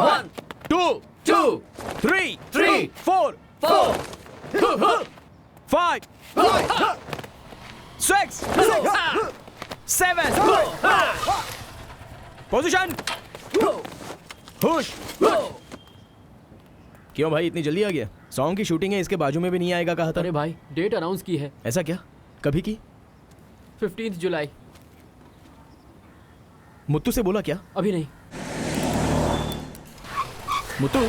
1 2 2 3 3 4 4 5 6 7 position होश। क्यों भाई इतनी जल्दी आ गया? सॉन्ग की शूटिंग है, इसके बाजू में भी नहीं आएगा कहा था। अरे भाई डेट अनाउंस की है। ऐसा क्या? कभी की? 15 जुलाई। मुत्तू से बोला क्या? अभी नहीं। मुत्तू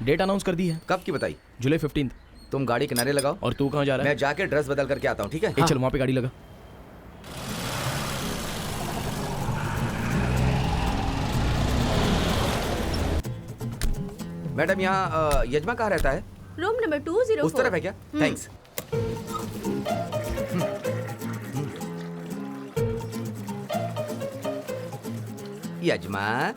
डेट अनाउंस कर दी है। कब की बताई? जुलाई 15। तुम गाड़ी किनारे लगाओ और तू कहाँ जा रहा है? मैं जाके ड्रेस बदल करके आता हूँ, ठीक है? चल वहाँ पे गाड़ी लगा। मैडम यहाँ यजमा कहाँ रहता है? Room number 204। उस तरफ है क्या? थैंक्स। यजमा,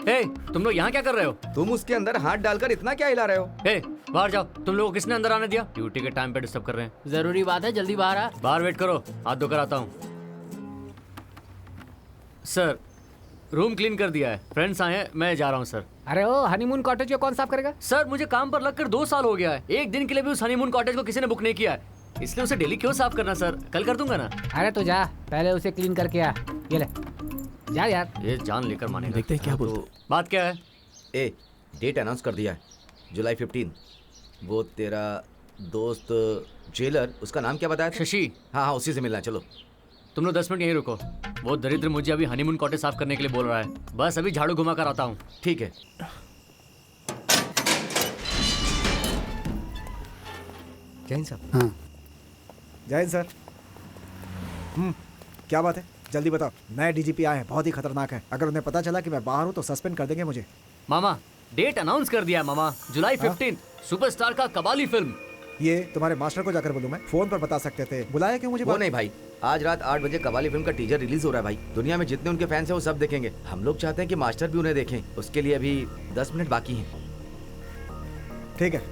हे तुम लोग यहाँ क्या कर रहे हो? तुम उसके अंदर हाथ डालकर इतना क्या हिला रहे हो? हे बाहर जाओ। तुम लोगों को किसने अंदर आने दिया? ड्यूटी के टाइम पे डिस्टर्ब कर रहे हैं। जरूरी बात है, जल्दी बाहर आ। बाहर वेट करो, हाथ धोकर आता हूँ। सर रूम क्लीन कर दिया है, फ्रेंड्स आए हैं, मैं जा रहा हूँ सर। अरे ओ हनीमून कॉटेज को कौन साफ करेगा? सर मुझे काम पर लगकर 2 साल हो गया है, एक दिन के लिए भी उस हनीमून कॉटेज को किसी ने बुक नहीं किया है, इसलिए उसे डेली क्यों साफ करना सर? कल कर दूंगा ना। अरे तो जा, पहले उसे क्लीन करके आ। ये ले जा यार। ये जान लेकर मानेगा। देखते हैं क्या बोलते हैं। बात क्या है? ए, डेट अनाउंस कर दिया है, जुलाई 15। वो तेरा दोस्त जेलर, उसका नाम क्या बताया था? शशि। हाँ हाँ, उसी से मिलना है, चलो। तुम लोग 10 मिनट यहीं रुको, वो दरिद्र मुझे अभी हनीमून कॉटेज साफ करने के लिए बोल रहा है। बस अभी झाड़ू घुमा कर आता हूँ। ठीक है। जय हिंद साहब। हाँ जय हिंद सर। क्या बात है, जल्दी बताओ। नए डीजीपी आए हैं, बहुत ही खतरनाक है। अगर उन्हें पता चला कि मैं बाहर हूँ तो सस्पेंड कर देंगे मुझे। मामा डेट अनाउंस कर दिया है मामा, जुलाई 15, सुपरस्टार का कबाली फिल्म। ये तुम्हारे मास्टर को जाकर बोलूं मैं? फोन पर बता सकते थे, बुलाया क्यों मुझे? वो नहीं भाई, आज रात 8 बजे कबाली फिल्म का टीजर रिलीज हो रहा है भाई। दुनिया में जितने उनके फैंस हैं वो सब देखेंगे। हम लोग चाहते हैं कि मास्टर भी उन्हें देखें, उसके लिए अभी 10 मिनट बाकी हैं। ठीक है।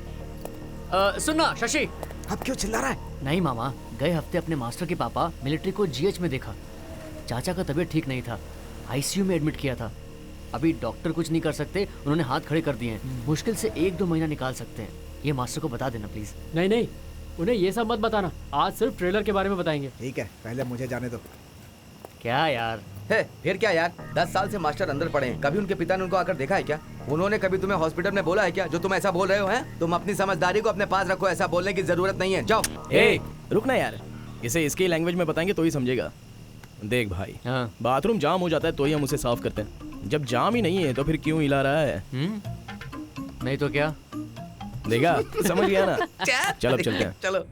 सुनना शशि। अब क्यों चिल्ला रहा है? नहीं मामा, गए हफ्ते अपने मास्टर के पापा मिलिट्री को जीएच में देखा। चाचा का तबीयत ठीक नहीं था, आईसीयू में एडमिट किया था। अभी डॉक्टर कुछ नहीं कर सकते, उन्होंने हाथ खड़े कर दिए हैं। मुश्किल से 1-2 महीना निकाल सकते हैं। ये मास्टर को बता देना प्लीज। नहीं नहीं, उन्हें ये सब मत बताना, आज सिर्फ ट्रेलर के बारे में बताएंगे। ठीक है, पहले मुझे जाने दो। क्या यार है फिर क्या यार, 10 साल से मास्टर अंदर पड़े हैं। कभी उनके पिता ने उनको आकर देखा है क्या? उन्होंने कभी तुम्हें हॉस्पिटल में बोला है क्या जो तुम ऐसा बोल रहे हो? हैं तुम अपनी समझदारी को अपने पास रखो, ऐसा बोलने की जरूरत नहीं है। जाओ। ए रुकना यार, इसे इसकी लैंग्वेज में बताएंगे तो ही समझेगा। देख भाई, हाँ। बाथरूम जाम हो जाता है तो ही हम उसे साफ करते हैं। जब जाम ही नहीं है तो फिर क्यों हिला रहा है? नहीं तो क्या? देखा, समझ गया ना? चल अब चलते हैं। चलो।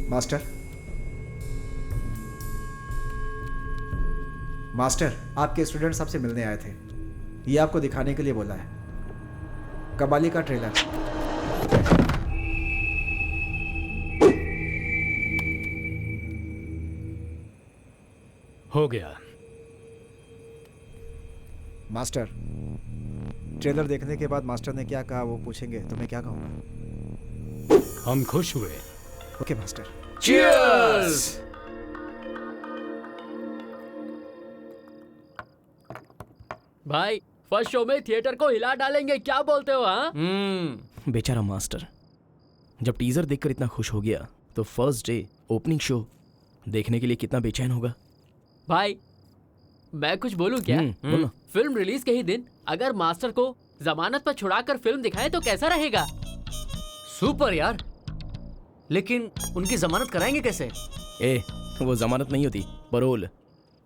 मास्टर, मास्टर, आपके स्टूडेंट्स आपसे मिलने आए थे। ये आपको दिखाने के लिए बोला है, कबाली का ट्रेलर। हो गया। मास्टर, ट्रेलर देखने के बाद मास्टर ने क्या कहा वो पूछेंगे तो मैं क्या कहूँगा? हम खुश हुए। Okay master. Cheers! भाई फर्स्ट शो में थिएटर को हिला डालेंगे, क्या बोलते हो? हाँ बेचारा मास्टर, जब टीजर देखकर इतना खुश हो गया तो फर्स्ट डे ओपनिंग शो देखने के लिए कितना बेचैन होगा। भाई मैं कुछ बोलूं क्या? बोलो। फिल्म रिलीज के ही दिन अगर मास्टर को जमानत पर छुड़ाकर फिल्म दिखाएं तो कैसा रहेगा? सुपर यार, लेकिन उनकी जमानत कराएंगे कैसे? वो जमानत नहीं होती, परोल।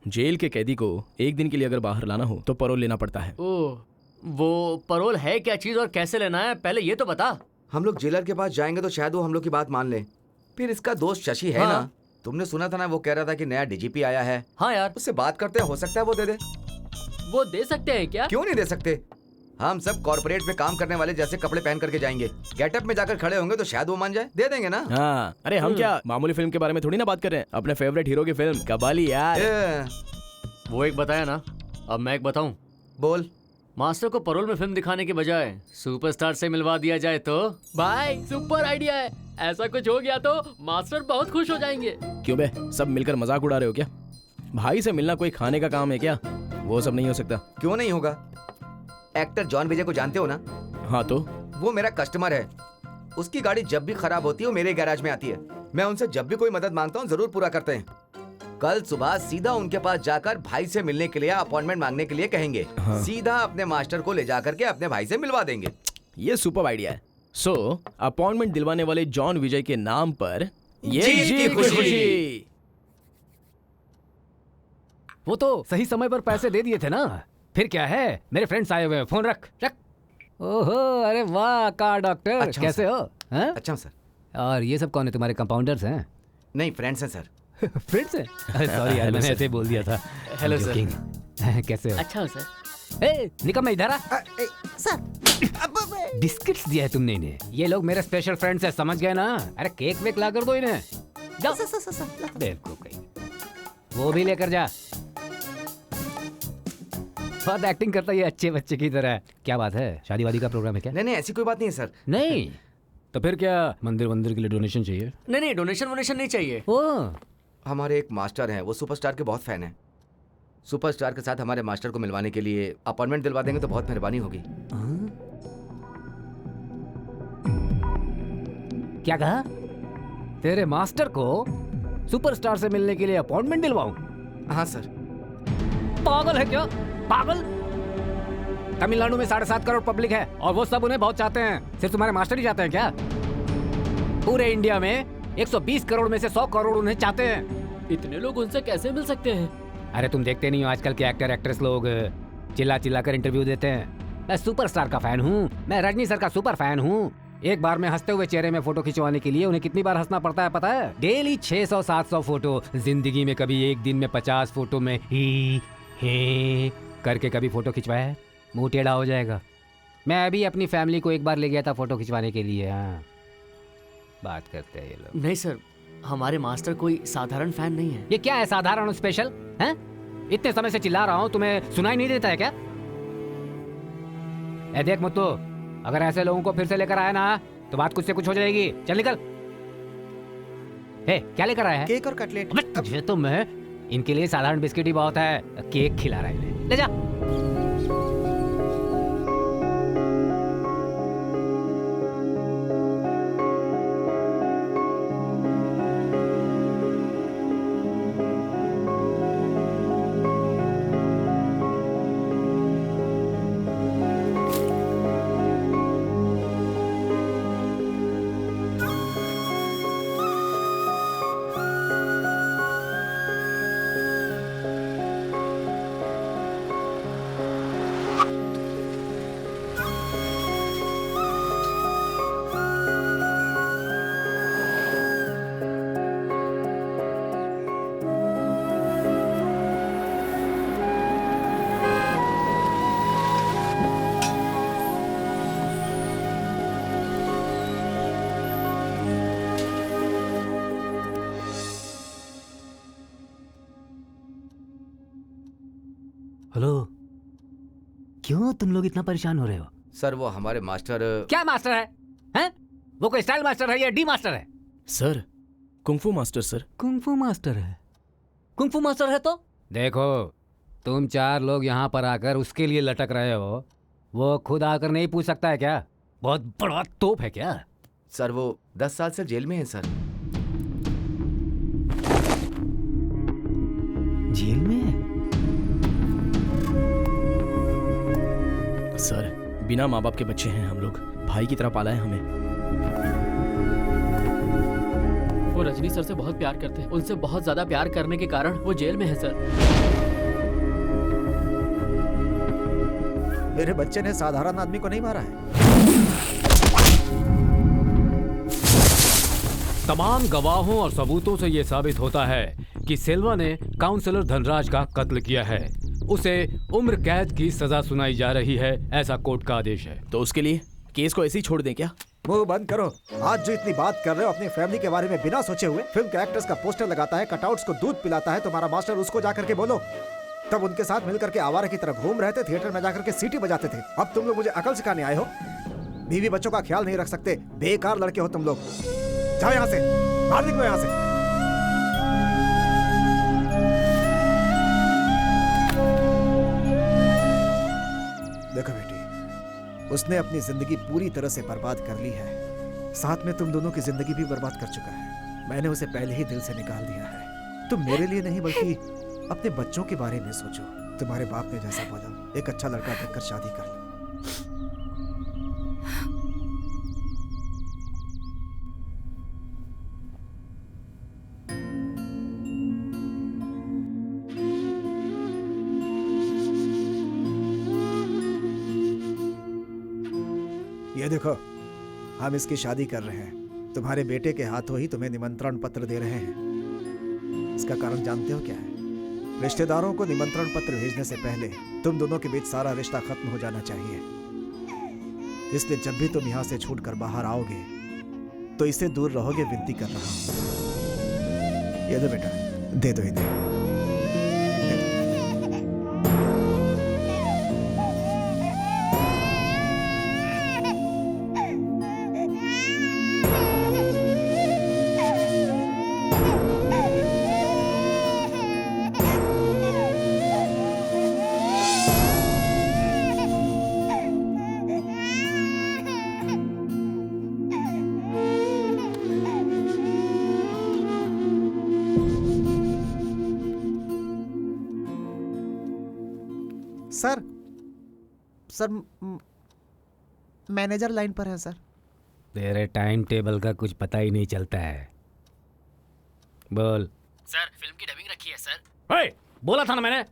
जेल के कैदी को एक दिन के लिए अगर बाहर लाना हो तो परोल लेना पड़ता है। ओह, वो परोल है क्या चीज और कैसे लेना है, पहले ये तो बता। हम लोग जेलर के पास जाएंगे तो शायद वो हम लोग की बात मान ले। फिर इसका दोस्त शशि है हाँ। ना, तुमने सुना था ना, वो कह रहा था कि नया डीजीपी आया है। हाँ यार, उससे बात करते हैं, हो सकता है वो दे दे। वो दे सकते हैं क्या? क्यों नहीं दे सकते? हम सब कॉर्पोरेट में काम करने वाले जैसे कपड़े पहन करके जाएंगे, गेटअप में जाकर खड़े होंगे तो शायद वो मान जाए, दे देंगे ना। हाँ, अरे हम क्या मामूली फिल्म के बारे में थोड़ी ना बात कर रहे हैं, अपने फेवरेट हीरो की फिल्म कबाली यार। ए, वो एक बताया ना, अब मैं एक बताऊं, बोल। मास्टर को परोल में फिल्म दिखाने के बजाय सुपरस्टार से मिलवा दिया जाए तो। भाई सुपर आइडिया है। ऐसा कुछ हो गया तो मास्टर बहुत खुश हो जाएंगे। क्यों बे, सब मिलकर मजाक उड़ा रहे हो क्या? भाई से मिलना कोई खाने का काम है क्या? वो सब नहीं हो सकता। क्यों नहीं होगा? एक्टर जॉन विजय को जानते हो ना? हाँ तो वो मेरा कस्टमर है। उसकी गाड़ी जब भी खराब होती है वो मेरे गैराज में आती है। मैं उनसे जब भी कोई मदद मांगता हूँ जरूर पूरा करते हैं। कल सुबह सीधा उनके पास जाकर भाई से मिलने के लिए अपॉइंटमेंट मांगने के लिए कहेंगे। हाँ। सीधा अपने मास्टर को ले जाकर के अपने भाई से मिलवा देंगे। ये सुपर आइडिया है। सो अपॉइंटमेंट दिलवाने वाले जॉन विजय के नाम पर ये जीत की जीत की खुशी। खुशी। वो तो सही समय पर पैसे दे दिए थे ना। फिर क्या है, मेरे फ्रेंड्स आए हुए हैं, फोन रख रख। ओहो, अरे वाह कार डॉक्टर, अच्छा कैसे हो? हैं? अच्छा सर। और ये सब कौन है, तुम्हारे कंपाउंडर्स हैं? नहीं, फ्रेंड्स हैं सर। फ्रेंड्स हैं? सॉरी यार, मैंने ऐसे ही बोल दिया था। Hello sir. Joking। कैसे हो? अच्छा हो सर। ए, निकम मैं इधर आ। सर बिस्किट्स दिया है तुमने इन्हें। ये लोग मेरे स्पेशल फ्रेंड्स हैं, समझ गए ना? अरे केक वेक ला कर दो इन्हें। जाओ। बेवकूफ कहीं। वो भी लेकर जा। बहुत एक्टिंग करता है ये अच्छे बच्चे की तरह। क्या बात है, शादी वादी का प्रोग्राम है क्या? नहीं नहीं, ऐसी कोई बात नहीं है सर। नहीं तो फिर क्या, मंदिर वंदिर के लिए डोनेशन चाहिए? नहीं नहीं, डोनेशन वोनेशन नहीं चाहिए। ओ हमारे एक मास्टर हैं, वो सुपरस्टार के बहुत फैन हैं। सुपरस्टार के साथ हमारे मास्टर को मिलवाने के लिए अपॉइंटमेंट दिलवा देंगे तो बहुत मेहरबानी होगी। क्या कहा? तेरे मास्टर को सुपरस्टार से मिलने के लिए अपॉइंटमेंट दिलवाऊं? हाँ सर। पागल है क्या? पागल? तमिलनाडु में 7.5 करोड़ पब्लिक है और वो सब उन्हें बहुत चाहते हैं। सिर्फ तुम्हारे मास्टर ही चाहते हैं क्या? पूरे इंडिया में 120 करोड़ में से 100 करोड़ उन्हें चाहते हैं। इतने लोग उनसे कैसे मिल सकते हैं? अरे तुम देखते नहीं हो आजकल के एक्टर एक्ट्रेस लोग चिल्ला चिल्ला कर इंटरव्यू देते हैं। मैं सुपरस्टार का फैन हूँ, मैं रजनी सर का सुपर फैन हूँ। एक बार में हंसते हुए चेहरे में फोटो खिंचवाने के लिए उन्हें कितनी बार हंसना पड़ता है पता है? Daily 600-700 photo. जिंदगी में कभी एक दिन में 50 फोटो में ही करके कभी फोटो खिंचवाया है? मुंह टेढ़ा हो जाएगा। मैं अभी अपनी फैमिली को एक बार ले गया था फोटो खिंचवाने के लिए। हाँ, बात करते हैं ये लोग। नहीं सर, हमारे मास्टर कोई साधारण फैन नहीं है। ये क्या है साधारण और स्पेशल? हैं? इतने समय से चिल्ला रहा हूं, तुम्हें सुनाई नहीं देता है क्या? ए देख मुत्तू, अगर ऐसे लोगों को फिर से लेकर आया ना तो बात कुछ से कुछ हो जाएगी। चल निकल। क्या लेकर आया है? केक और कटलेट। अबे तुझे तो मैं, इनके लिए साधारण बिस्किट ही बहुत है। केक खिला रहा है इन्हें। ले जा। हेलो, क्यों तुम लोग इतना परेशान हो रहे हो? सर वो हमारे मास्टर। क्या मास्टर है? हैं? वो कोई स्टाइल मास्टर है या डी मास्टर है? Sir, kung fu master sir. Kung fu master है? कुंफू मास्टर है तो देखो, तुम 4 लोग यहाँ पर आकर उसके लिए लटक रहे हो। वो खुद आकर नहीं पूछ सकता है क्या? बहुत बड़ा तोप है क्या? सर वो 10 साल से जेल में है सर। जेल में? सर, बिना माँ बाप के बच्चे हैं हम लोग। भाई की तरह पाला है हमें। वो रजनी सर से बहुत प्यार करते हैं। उनसे बहुत ज्यादा प्यार करने के कारण वो जेल में है सर। मेरे बच्चे ने साधारण आदमी को नहीं मारा है। तमाम गवाहों और सबूतों से ये साबित होता है कि सिल्वा ने काउंसलर धनराज का कत्ल किया है। उसे उम्र कैद की सजा सुनाई जा रही है, ऐसा कोर्ट का आदेश है। तो उसके लिए केस को ऐसे ही छोड़ दें क्या? मुंह बंद करो। आज जो इतनी बात कर रहे हो अपनी फैमिली के बारे में बिना सोचे हुए, फिल्म के एक्टर्स का पोस्टर लगाता है, कटआउट्स को दूध पिलाता है, तुम्हारा मास्टर, उसको जाकर के बोलो। तब उनके साथ मिलकर के आवारा की तरह घूम रहे थे, थिएटर में जाकर के सीटी बजाते थे। अब तुम लोग मुझे अकल सिखाने आए हो? बीवी बच्चों का ख्याल नहीं रख सकते, बेकार लड़के हो तुम लोग। जाओ यहाँ से, बाहर निकलो यहाँ से। देखो बेटी, उसने अपनी जिंदगी पूरी तरह से बर्बाद कर ली है, साथ में तुम दोनों की जिंदगी भी बर्बाद कर चुका है। मैंने उसे पहले ही दिल से निकाल दिया है। तुम मेरे लिए नहीं बल्कि अपने बच्चों के बारे में सोचो। तुम्हारे बाप ने जैसा बोला, एक अच्छा लड़का देखकर शादी कर लो। ये देखो, हम इसकी शादी कर रहे हैं। तुम्हारे बेटे के हाथों ही तुम्हें निमंत्रण पत्र दे रहे हैं। इसका कारण जानते हो क्या है? रिश्तेदारों को निमंत्रण पत्र भेजने से पहले तुम दोनों के बीच सारा रिश्ता खत्म हो जाना चाहिए। इसलिए जब भी तुम यहाँ से छूटकर बाहर आओगे तो इससे दूर रहोगे, विनती कर रहा हूँ। ये दो बेटा, दे दो इन्हें। सर, मैनेजर लाइन पर है सर। तेरे टाइम टेबल का कुछ पता ही नहीं चलता है। बोल। सर, फिल्म की डबिंग रखी है सर। ओए, बोला था ना मैंने,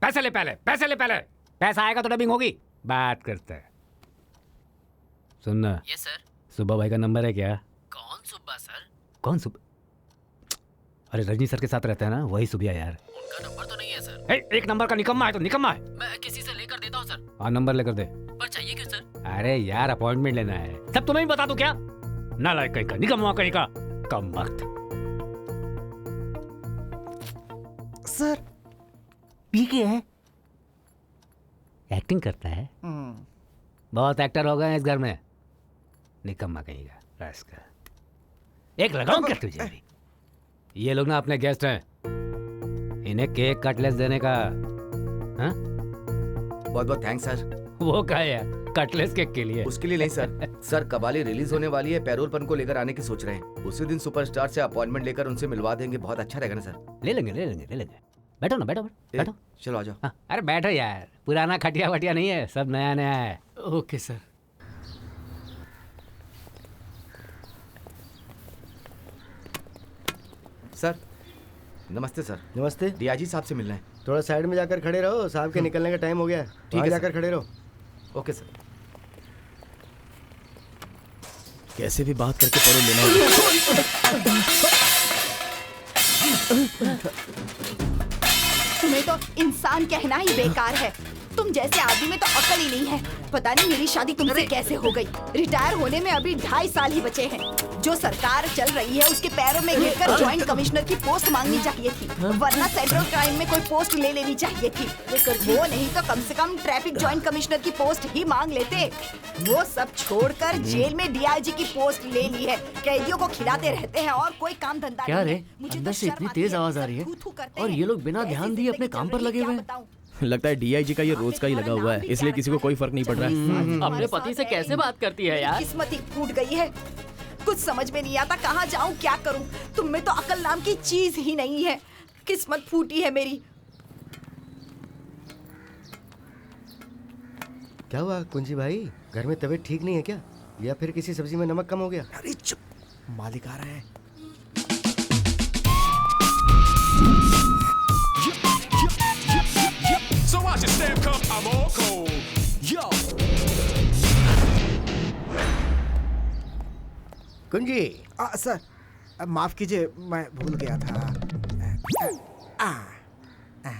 पैसे ले पहले, पैसे ले पहले। पैसा आएगा तो डबिंग होगी। बात करता है। सुनना। Yes sir. सुब्बा भाई का नंबर है क्या? कौन सुब्बा सर? कौन सुब्बा? अरे रजनी सर के साथ रहता है ना, वही सुबिया यार। उनका नंबर तो नहीं है सर। एक नंबर का निकम्मा है तो निकम्मा है। मैं किसी से लेकर देता हूँ सर। हाँ, नंबर लेकर दे। पर चाहिए क्यों सर? अरे यार, अपॉइंटमेंट लेना है। सब तुम्हें ही बता दूं क्या? नालायक कहीं का, निकम्मा कहीं का, कम वक्त। सर, ये क्या है? एक्टिंग करता है। बहुत एक्टर हो गए हैं इस घर में। निकम्मा कहीं का, रास्का। एक लगाऊं क्या तुझे भी? ये लोग ना अपने गेस्ट हैं, इन्हें केक कटलेस देने का। हाँ? बहुत बहुत थैंक्स सर। वो क्या है यार, कटलेस केक के लिए? उसके लिए नहीं सर। सर, कबाली रिलीज होने वाली है, पैरोल पन को लेकर आने की सोच रहे हैं। उसी दिन सुपरस्टार से अपॉइंटमेंट लेकर उनसे मिलवा देंगे, बहुत अच्छा रहेगा ना सर। ले लेंगे, ले लेंगे, ले लेंगे। बैठो ना, बैठो बैठो। चलो आ जाओ। हाँ, अरे बैठो यार, पुराना खटिया वटिया नहीं है, सब नया नया है। Okay sir. सर, नमस्ते सर। नमस्ते। डीआईजी साहब से मिलना है। थोड़ा साइड में जाकर खड़े रहो, साहब के निकलने का टाइम हो गया। ठीक है जाकर खड़े रहो। Okay sir. कैसे भी बात करके परोल लेना होगा। तुम्हें तो इंसान कहना ही बेकार है। तुम जैसे आदमी में तो अकल ही नहीं है। पता नहीं मेरी शादी तुमसे कैसे हो गई। रिटायर होने में अभी 2.5 साल ही बचे हैं। जो सरकार चल रही है उसके पैरों में गिरकर ज्वाइंट कमिश्नर की पोस्ट मांगनी चाहिए थी, वरना सेंट्रल क्राइम में कोई पोस्ट ले लेनी चाहिए थी। वो नहीं तो कम से कम ट्रैफिक ज्वाइंट कमिश्नर की पोस्ट ही मांग लेते। वो सब छोड़कर जेल में डीआईजी की पोस्ट ले ली है। कैदियों को खिलाते रहते हैं और कोई काम धंधा क्या नहीं रे, है। मुझे अंदर तो से इतनी शर्म आती तेज है। आवाज आ रही है थू थू करते और हैं। ये लोग बिना ऐसी ध्यान दिए अपने जिंदगी काम चल पर रही है, लगे हुए क्या हैं। बताऊं? लगता है डीआईजी का ये रोज का ही लगा हुआ है, इसलिए किसी को कोई फर्क नहीं पड़ रहा है। अपने पति से कैसे बात करती है यार? किस्मत ही फूट गई है। कुछ समझ में नहीं आता, कहाँ जाऊं, क्या करूं। तुम में तो अकल नाम की चीज ही नहीं है। किस्मत फूटी है मेरी। क्या हुआ कुंजी भाई, घर में तबीयत ठीक नहीं है क्या, या फिर किसी सब्जी में नमक कम हो गया? अरे चुप, मालिक आ रहा है। So watch it stand come, I'm all cold. Yo. कुंजी, सर, माफ कीजिए, मैं भूल गया था।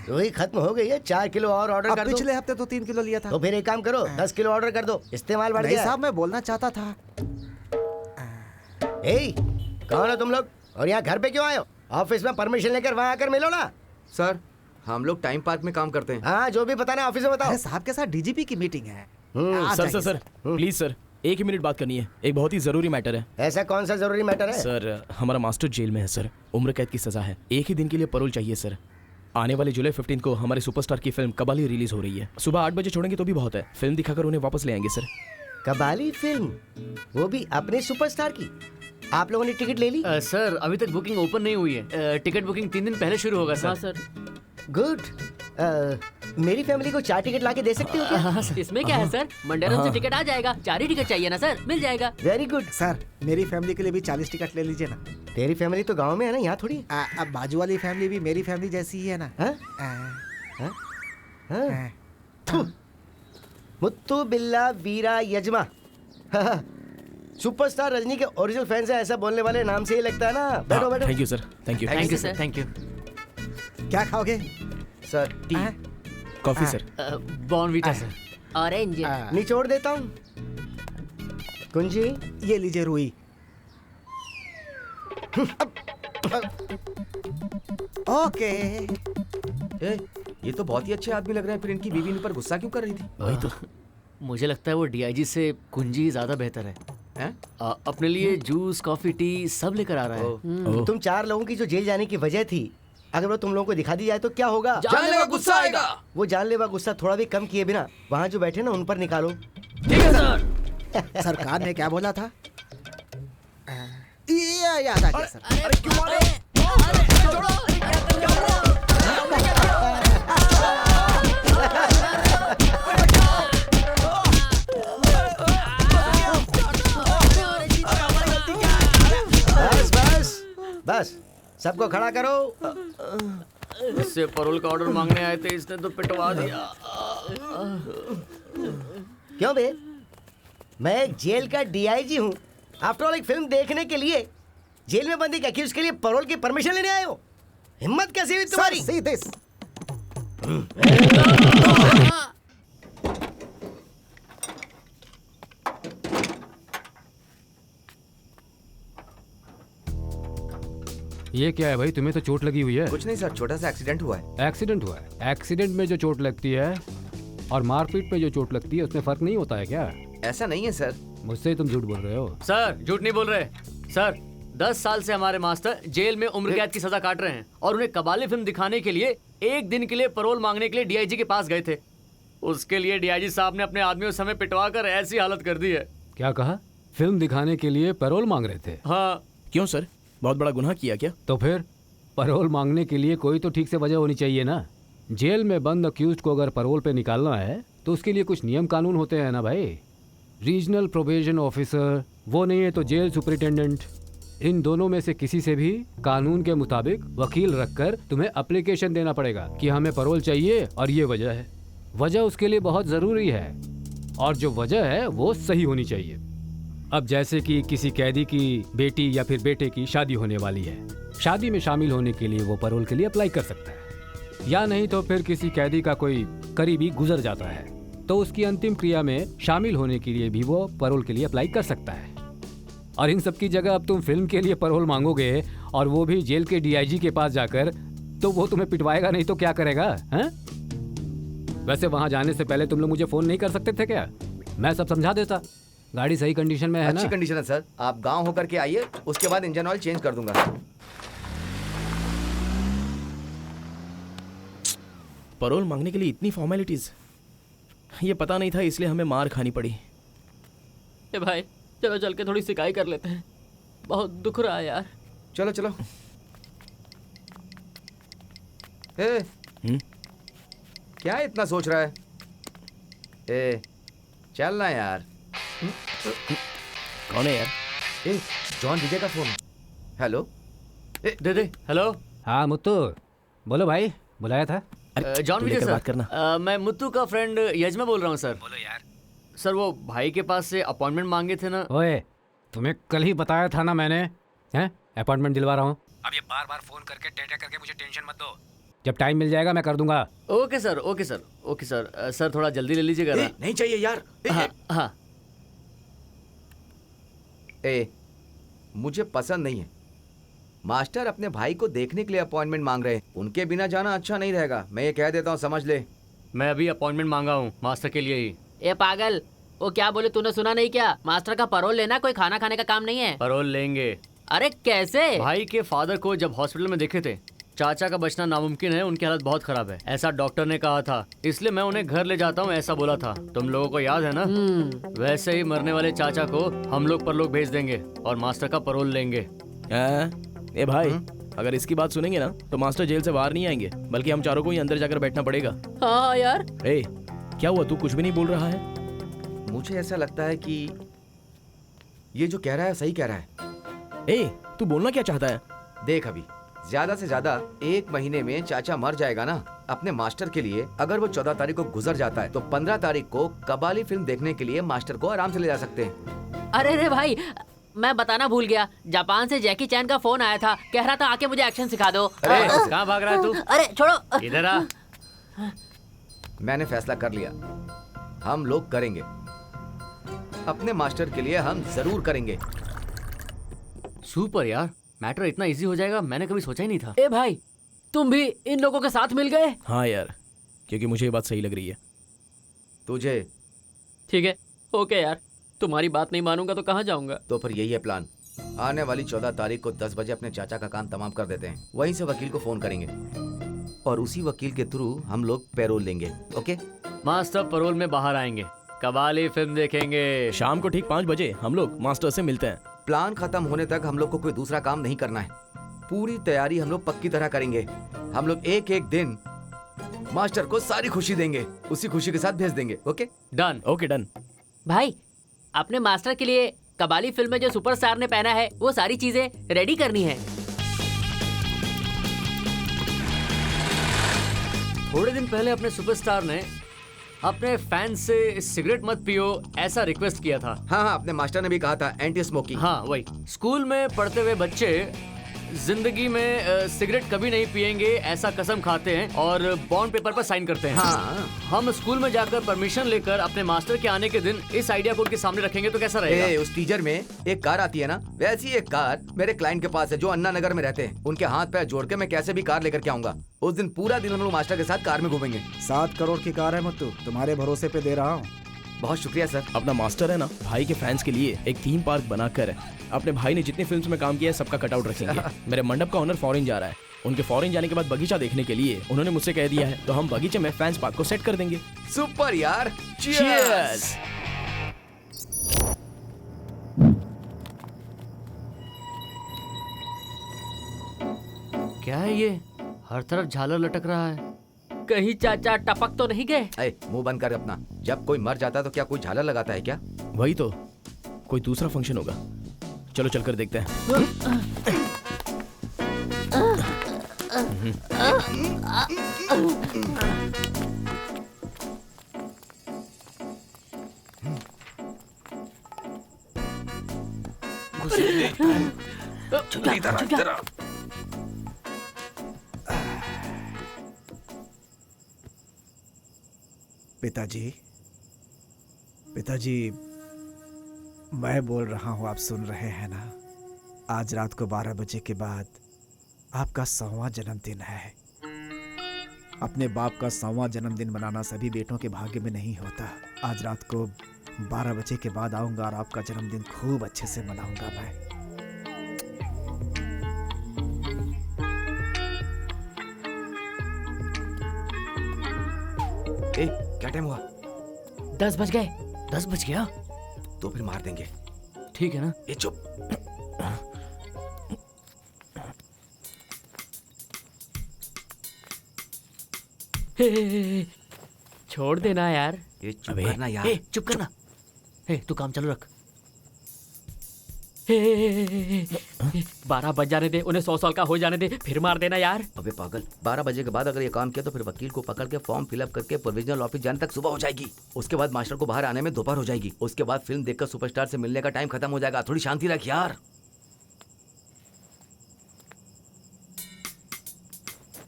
वही खत्म हो गई है। 4 किलो और ऑर्डर कर दो। पिछले हफ्ते तो 3 किलो लिया था। तो फिर एक काम करो, 10 किलो ऑर्डर कर दो, इस्तेमाल बढ़ नहीं गया। साहब, मैं बोलना चाहता था। ए, कौन हो तुम लोग और यहाँ घर पे क्यों आए हो? ऑफिस में परमिशन लेकर वहाँ आकर मिलो ना। सर, हम लोग टाइम पार्क में काम करते हैं। हाँ जो भी बताना ऑफिस में बताओ। अरे साहब के साथ डीजीपी की मीटिंग है। आ सर जाइए, सर सर प्लीज सर, एक ही मिनट बात करनी है, एक बहुत ही जरूरी मैटर है। ऐसा कौन सा जरूरी मैटर है? सर हमारा मास्टर जेल में है सर, उम्र कैद की सजा है, एक ही दिन के लिए परोल चाहिए सर। आने वाले जुलाई 15 को हमारे सुपरस्टार की फिल्म कबाली रिलीज हो रही है। सुबह 8 बजे छोड़ेंगे तो भी बहुत है, फिल्म दिखाकर उन्हें वापस ले आएंगे सर। कबाली फिल्म, वो भी अपने सुपरस्टार की। आप लोगों ने टिकट ले ली? सर अभी तक बुकिंग ओपन नहीं हुई है। टिकट बुकिंग 3 दिन पहले शुरू होगा हाँ सर। सर। गुड। मेरी फैमिली को 4 टिकट लाके दे सकते हो क्या? हाँ, इसमें क्या है सर, मंडेरम से टिकट आ जाएगा। 4 ही टिकट चाहिए ना सर, मिल जाएगा। Very good. सर मेरी फैमिली के लिए भी 40 टिकट ले लीजिए ना। तेरी फैमिली तो गांव में है ना, यहाँ थोड़ी। अब बाजू वाली फैमिली भी मेरी फैमिली जैसी ही है ना। हाँ? आ, हाँ? आ, थू। मुत्तू बिल्ला वीरा यजमा। सुपरस्टार रजनी के ओरिजिनल फैंस है, ऐसा बोलने वाले नाम से ही लगता है ना। बैठो बैठो। Thank you sir, thank you. Thank you sir, thank you. क्या खाओगे? Sir tea. आ, coffee sir. Bournvita sir. Orange. निचोड़ देता हूँ। कुंजी ये लीजिए रुई। ओके। ए, ये तो बहुत ही अच्छे आदमी लग रहे हैं, फिर इनकी बीवी इन पर गुस्सा क्यों कर रही थी? वही तो। मुझे लगता है वो डीआईजी से कुंजी ज्यादा बेहतर है। हैं? अपने लिए जूस कॉफी टी सब लेकर आ रहा है। तुम 4 लोगों की जो जेल जाने की वजह थी, अगर वो तुम लोगों को दिखा दी जाए तो क्या होगा? जानलेवा गुस्सा आएगा। वो जानलेवा गुस्सा थोड़ा भी कम किए बिना वहाँ जो बैठे ना उन पर निकालो। ठीक है सर। सरकार ने क्या बोला था? ये याद आ गया सर। बस बस बस, सबको खड़ा करो। इससे परोल का ऑर्डर मांगने आए थे, इसने तो पिटवा दिया। क्यों बे? मैं जेल का डीआईजी हूँ। आफ्टर ऑल एक फिल्म देखने के लिए जेल में बंदी क्या उसके लिए परोल की परमिशन लेने आए हो? हिम्मत कैसी हुई तुम्हारी? See this. ये क्या है भाई, तुम्हें तो चोट लगी हुई है। कुछ नहीं सर, छोटा सा एक्सीडेंट हुआ है। एक्सीडेंट हुआ है? एक्सीडेंट में जो चोट लगती है और मारपीट में जो चोट लगती है उसमें फर्क नहीं होता है क्या? ऐसा नहीं है सर। मुझसे तुम झूठ बोल रहे हो। सर झूठ नहीं बोल रहे सर। 10 साल से हमारे मास्टर जेल में उम्र कैद की सजा काट रहे हैं और उन्हें कबाली फिल्म दिखाने के लिए एक दिन के लिए परोल मांगने के लिए डीआईजी के पास गए थे। उसके लिए डीआईजी साहब ने अपने आदमियों समय पिटवा कर ऐसी हालत कर दी है। क्या कहा? फिल्म दिखाने के लिए पैरोल मांग रहे थे? हाँ। क्यों सर, बहुत बड़ा गुनाह किया क्या? तो फिर पैरोल मांगने के लिए कोई तो ठीक से वजह होनी चाहिए ना। जेल में बंद अक्यूज्ड को अगर पैरोल पे निकालना है तो उसके लिए कुछ नियम कानून होते हैं ना भाई। रीजनल प्रोबेशन ऑफिसर, वो नहीं है तो जेल सुपरिटेंडेंट, इन दोनों में से किसी से भी कानून के मुताबिक वकील रखकर तुम्हें एप्लीकेशन देना पड़ेगा कि हमें पैरोल चाहिए और ये वजह है। वजह उसके लिए बहुत ज़रूरी है और जो वजह है वो सही होनी चाहिए। अब जैसे कि किसी कैदी की बेटी या फिर बेटे की शादी होने वाली है, शादी में शामिल होने के लिए वो पैरोल के लिए अप्लाई कर सकता है। या नहीं तो फिर किसी कैदी का कोई करीबी गुजर जाता है तो उसकी अंतिम क्रिया में शामिल होने के लिए भी वो पैरोल के लिए अप्लाई कर सकता है। और इन सब की जगह अब तुम फिल्म के लिए पैरोल मांगोगे और वो भी जेल के डीआईजी के पास जाकर, तो वो तुम्हें पिटवाएगा नहीं तो क्या करेगा? हैं? वैसे वहां जाने से पहले तुम लोग मुझे फोन नहीं कर सकते थे क्या? मैं सब समझा देता। गाड़ी सही कंडीशन में है ना? अच्छी कंडीशन है सर। आप गांव होकर के आइए, उसके बाद इंजन ऑयल चेंज कर दूंगा। परोल मांगने के लिए इतनी फॉर्मेलिटीज, ये पता नहीं था, इसलिए हमें मार खानी पड़ी। ए भाई चलो चल के थोड़ी सिकाई कर लेते हैं, बहुत दुख रहा है यार। चलो चलो। ए, क्या इतना सोच रहा है? ए, चल ना यार। कौन है यार? ए, जॉन विजय का फोन। हेलो। दे दे। हेलो। हाँ मुत्तू, बोलो भाई, बुलाया था? जॉन विजय सर, बात करना। मैं मुत्तू का फ्रेंड यजमा बोल रहा हूँ सर। बोलो यार। सर वो भाई के पास से अपॉइंटमेंट मांगे थे ना। ओए, तुम्हें कल ही बताया था ना मैंने, हैं? अपॉइंटमेंट दिलवा रहा हूँ। अब ये बार बार फोन करके टेढ़ा करके मुझे टेंशन मत दो। जब टाइम मिल जाएगा मैं कर दूंगा। Okay sir, okay sir, okay sir. Sir थोड़ा जल्दी ले लीजिएगा ना। नहीं चाहिए यार। हाँ। ए, मुझे पसंद नहीं है। मास्टर अपने भाई को देखने के लिए अपॉइंटमेंट मांग रहे हैं। उनके बिना जाना अच्छा नहीं रहेगा। मैं ये कह देता हूँ, समझ ले। मैं अभी अपॉइंटमेंट मांगा हूँ मास्टर के लिए ही। ए पागल, वो क्या बोले तूने सुना नहीं क्या? मास्टर का परोल लेना कोई खाना खाने का काम नहीं है। परोल लेंगे। अरे कैसे? भाई के फादर को जब हॉस्पिटल में देखे थे, चाचा का बचना नामुमकिन है, उनकी हालत बहुत खराब है, ऐसा डॉक्टर ने कहा था। इसलिए मैं उन्हें घर ले जाता हूँ, ऐसा बोला था। तुम लोगों को याद है ना? वैसे ही मरने वाले चाचा को हम लोग परलोक भेज देंगे और मास्टर का परोल लेंगे। ए भाई, अगर इसकी बात सुनेंगे ना तो मास्टर जेल से बाहर नहीं आएंगे, बल्कि हम चारों को ही अंदर जाकर बैठना पड़ेगा। हाँ यार। ए, क्या हुआ? तू कुछ भी नहीं बोल रहा है? मुझे ऐसा लगता है कि ये जो कह रहा है सही कह रहा है। ए, तू बोलना क्या चाहता है? देख, अभी ज्यादा से ज्यादा 1 महीने में चाचा मर जाएगा ना। अपने मास्टर के लिए अगर वो 14 तारीख को गुजर जाता है तो 15 तारीख को कबाली फिल्म देखने के लिए मास्टर को आराम से ले जा सकते हैं। अरे रे भाई, मैं बताना भूल गया, जापान से जैकी चैन का फोन आया था, कह रहा था आके मुझे एक्शन सिखा दो। अरे कहाँ भाग रहा है तू? अरे छोड़ो। इधर आ। मैंने फैसला कर लिया, हम लोग करेंगे। अपने मास्टर के लिए हम जरूर करेंगे। सुपर यार, मैटर इतना इजी हो जाएगा मैंने कभी सोचा ही नहीं था। ए भाई, तुम भी इन लोगों के साथ मिल गए? हाँ यार, क्योंकि मुझे ये बात सही लग रही है। तुझे? ठीक है, ओके यार, तुम्हारी बात नहीं मानूंगा तो कहाँ जाऊंगा? तो फिर यही है प्लान। आने वाली 14 तारीख को 10 बजे अपने चाचा का काम तमाम कर देते हैं। वहीं से वकील को फोन करेंगे और उसी वकील के थ्रू हम लोग पैरोल लेंगे। ओके? मास्टर परोल में बाहर आएंगे, कबाली फिल्म देखेंगे। शाम को ठीक 5 बजे हम लोग मास्टर से मिलते हैं। प्लान खत्म होने तक हम लोग को कोई दूसरा काम नहीं करना है। पूरी तैयारी हम लोग पक्की तरह करेंगे। हम लोग एक एक दिन मास्टर को सारी खुशी देंगे, उसी खुशी के साथ भेज देंगे। ओके? डन। Okay done. भाई, अपने मास्टर के लिए कबाली फिल्म में जो सुपरस्टार ने पहना है वो सारी चीजें रेडी करनी है। थोड़े दिन पहले अपने सुपरस्टार ने अपने फैंस से सिगरेट मत पियो ऐसा रिक्वेस्ट किया था। हाँ, अपने मास्टर ने भी कहा था एंटी स्मोकिंग। हाँ वही। स्कूल में पढ़ते हुए बच्चे जिंदगी में सिगरेट कभी नहीं पिएंगे ऐसा कसम खाते हैं और बॉन्ड पेपर पर साइन करते हैं। हाँ। हम स्कूल में जाकर परमिशन लेकर अपने मास्टर के आने के दिन इस आइडिया को उनके सामने रखेंगे तो कैसा रहेगा? उस टीजर में एक कार आती है ना, वैसी एक कार मेरे क्लाइंट के पास है जो अन्ना नगर में रहते हैं। उनके हाथ पैर जोड़ के मैं कैसे भी कार लेकर के आऊंगा। उस दिन पूरा दिन हम लोग मास्टर के साथ कार में घूमेंगे। 7 करोड़ की कार है मुत्तू, तुम्हारे भरोसे पे दे रहा हूँ। बहुत शुक्रिया सर। अपना मास्टर है ना, भाई के फैंस के लिए एक थीम पार्क बनाकर अपने भाई ने जितनी फिल्म्स में काम किया है सबका कटआउट रखेंगे। मेरे मंडप का ओनर फॉरेन जा रहा है, उनके फॉरेन जाने के बाद बगीचा देखने के लिए उन्होंने मुझसे कह दिया है, तो हम बगीचे में फैंस पार्क को सेट कर देंगे। सुपर यार, Cheers! क्या है ये? हर तरफ झालर लटक रहा है। कहीं चाचा टपक तो नहीं गए? मुंह बंद कर अपना। जब कोई मर जाता है तो क्या कोई झालर लगाता है क्या? वही तो, कोई दूसरा फंक्शन होगा। चलो चलकर देखते हैं। पिताजी, पिताजी, मैं बोल रहा हूँ, आप सुन रहे हैं ना? आज रात को 12 बजे के बाद आपका 100वां जन्मदिन है। अपने बाप का 100वां जन्मदिन मनाना सभी बेटों के भाग्य में नहीं होता। आज रात को 12 बजे के बाद आऊंगा और आपका जन्मदिन खूब अच्छे से मनाऊंगा मैं। क्या टाइम हुआ? 10 बज गए। 10 बज गया? तो फिर मार देंगे। ठीक है ना? ये चुप। छोड़ देना यार। ये चुप करना यार। चुप करना। तू काम चालू रख। 12 बज जाने दे, उन्हें 100 साल का हो जाने दे, फिर मार देना यार। अबे पागल, 12 बजे के बाद अगर ये काम किया तो फिर वकील को पकड़ के फॉर्म फिलअप करके प्रोविजनल ऑफिस जाने तक सुबह हो जाएगी। उसके बाद मास्टर को बाहर आने में दोपहर हो जाएगी। उसके बाद फिल्म देखकर सुपरस्टार से मिलने का टाइम खत्म हो जाएगा। थोड़ी शांति रख यार।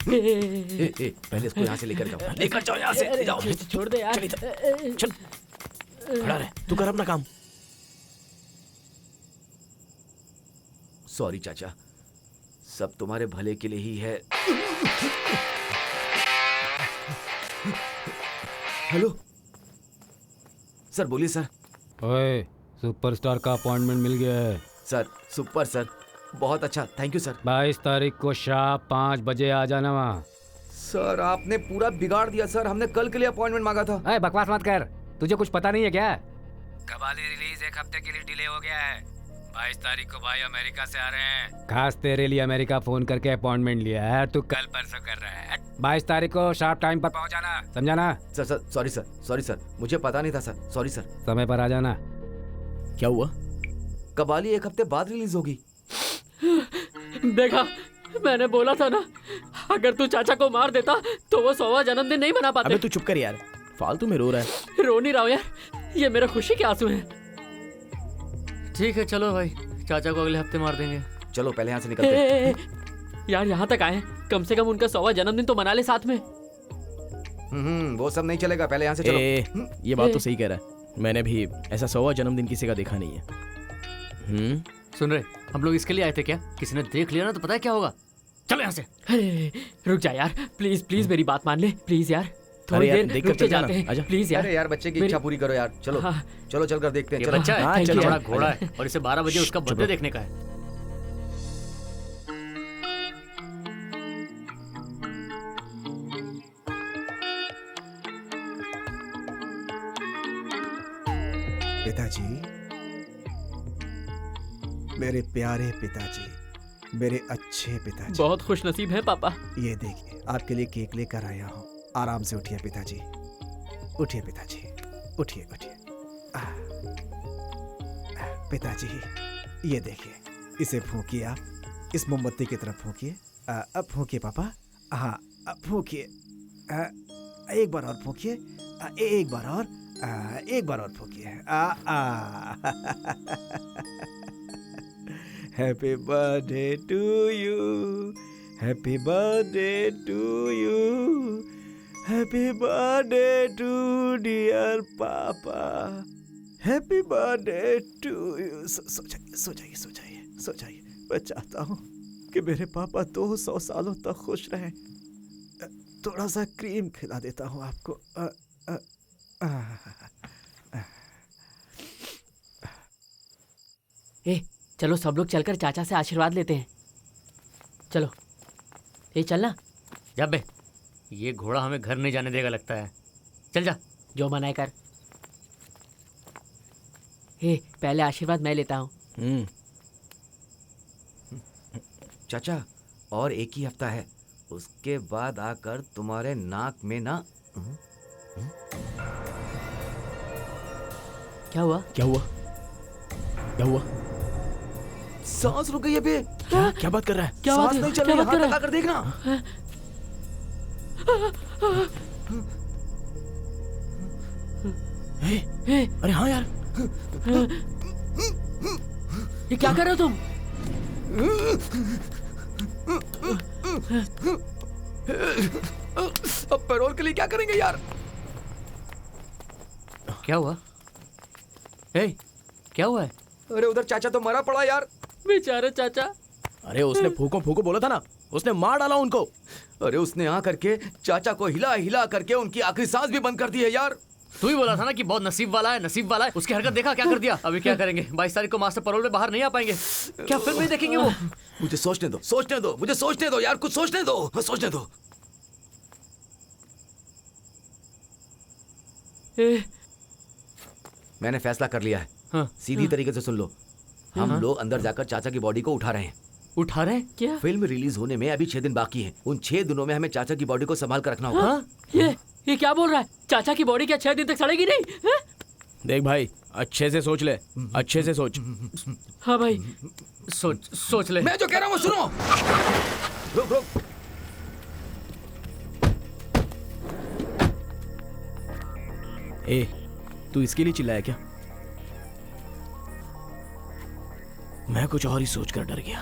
पहले इसको यहाँ से लेकर जाओ। लेकर जाओ यहाँ से। जाओ। छोड़ दे यार। चल, खड़ा रह, तू कर अपना काम। सॉरी चाचा, सब तुम्हारे भले के लिए ही है। हेलो सर, बोलिए सर। ओए, सुपरस्टार का अपॉइंटमेंट मिल गया है। सर सुपर सर, बहुत अच्छा, थैंक यू सर। 22 तारीख को शाम 5 बजे आ जाना वहाँ। सर आपने पूरा बिगाड़ दिया सर, हमने कल के लिए अपॉइंटमेंट मांगा था। अरे बकवास मत कर, तुझे कुछ पता नहीं है क्या? कबाली रिलीज 1 हफ्ते के लिए डिले हो गया है। 22 तारीख को भाई अमेरिका से आ रहे हैं। खास तेरे लिए अमेरिका फोन करके अपॉइंटमेंट लिया है, तू कल परसों कर रहा है। 22 तारीख को शार्प टाइम पर पहुंचाना, समझा ना? सर सर सॉरी सर, मुझे पता नहीं था सर, सॉरी सर। समय पर आ जाना। क्या हुआ? कबाली 1 हफ्ते बाद रिलीज होगी। देखा, मैंने बोला था ना, अगर तू चाचा को मार देता तो वो 100वां जन्मदिन नहीं मना पाते। अबे तू चुप कर यार, फालतू में रो रहा है। रो नहीं रहा हूं यार, ये मेरा खुशी के आंसू हैं। ठीक है चलो भाई, चाचा को अगले हफ्ते मार देंगे। चलो पहले यहाँ से निकलते हैं। यार यहाँ तक आए, कम से कम उनका 100वां जन्मदिन तो मना ले साथ में। वो सब नहीं चलेगा, पहले यहाँ से चलो। ये बात तो सही कह रहा है, मैंने भी ऐसा 100वां जन्मदिन किसी का देखा नहीं है। सुन रहे, हम लोग इसके लिए आए थे क्या? किसी ने देख लिया ना तो पता है क्या होगा। चलो यहाँ से। अरे रुक जा यार, प्लीज प्लीज मेरी बात मान ले, प्लीज यार। थोड़ी यार, देर देख रुक कर के चल जाते जाना, हैं, आजा। प्लीज यार। अरे यार बच्चे की इच्छा पूरी करो यार, चलो हाँ। चलो चल कर देखते हैं। ये चलो बच्चा है, हाँ, ये चलो, बड़ा चलो। घोड़ा है और इसे 12 बजे उसका बर्थडे देखने का है। पिताजी, मेरे प्यारे पिताजी, मेरे अच्छे पिताजी, बहुत खुश नसीब है पापा। ये देखिए आपके लिए केक लेकर आया हूँ। आराम से उठिए पिताजी, उठिए पिताजी, उठिए उठिए। पिताजी ये देखिए, इसे फूंकिए आप, इस मोमबत्ती की तरफ फूंकिए। अब फूंकिए पापा, हाँ अब फूंकिए। एक बार और फूंकिए, एक बार और, एक बार और फूंकिए। Happy birthday to you, happy birthday to you, happy birthday to dear papa, happy birthday to you. सो जाइए सो जाइए सो जाइए सो जाइए। मैं चाहता हूँ कि मेरे पापा 200 सालों तक खुश रहें। थोड़ा सा क्रीम खिला देता हूँ आपको। चलो सब लोग चलकर चाचा से आशीर्वाद लेते हैं। चलो चलना। जा बे, ये घोड़ा हमें घर नहीं जाने देगा लगता है। चल जा। जो मनाए कर। पहले आशीर्वाद मैं लेता हूँ। चाचा और 1 ही हफ्ता है, उसके बाद आकर तुम्हारे नाक में ना। क्या हुआ? क्या हुआ? क्या हुआ? सांस रुक गई है बे। क्या बात कर रहा है? क्या बात सांस है? नहीं चल क्या रही, बात कर हाथ रहा है? लगाकर देखना। अरे हाँ यार, ये क्या कर रहे हो तुम? अब पैरोल के लिए क्या करेंगे यार? क्या हुआ? क्या हुआ है? अरे उधर चाचा तो मरा पड़ा यार। बेचारे चाचा। अरे उसने फूको फूको बोला था ना, उसने मार डाला उनको। अरे उसने यहाँ करके चाचा को हिला हिला करके उनकी आखिरी सांस भी बंद कर दी है यार। तू ही बोला था ना कि बहुत नसीब वाला है, नसीब वाला है। उसकी हरकत देखा क्या कर दिया। अभी क्या करेंगे? 22 तारीख को मास्टर पैरोल में बाहर नहीं आ पाएंगे। क्या फिल्म नहीं देखेंगे वो? मुझे सोचने दो, सोचने दो, मुझे सोचने दो यार, कुछ सोचने दो, सोचने दो। मैंने फैसला कर लिया है। हाँ। सीधी तरीके से सुन लो, हम लोग अंदर जाकर चाचा की बॉडी को उठा रहे हैं। उठा रहे? क्या? फिल्म रिलीज होने में अभी 6 दिन बाकी हैं। उन 6 दिनों में हमें चाचा की बॉडी को संभाल कर रखना होगा। हाँ? ये क्या बोल रहा है? चाचा की बॉडी क्या 6 दिन तक सड़ेगी नहीं? हाँ? देख भाई, अच्छे से सोच ले, अच्छे से सोच। हाँ भाई, सोच ले। मैं जो कह रहा हूँ वो सुनो। रुक रुक। तू इसके लिए चिल्लाया क्या? मैं कुछ और ही सोच कर डर गया।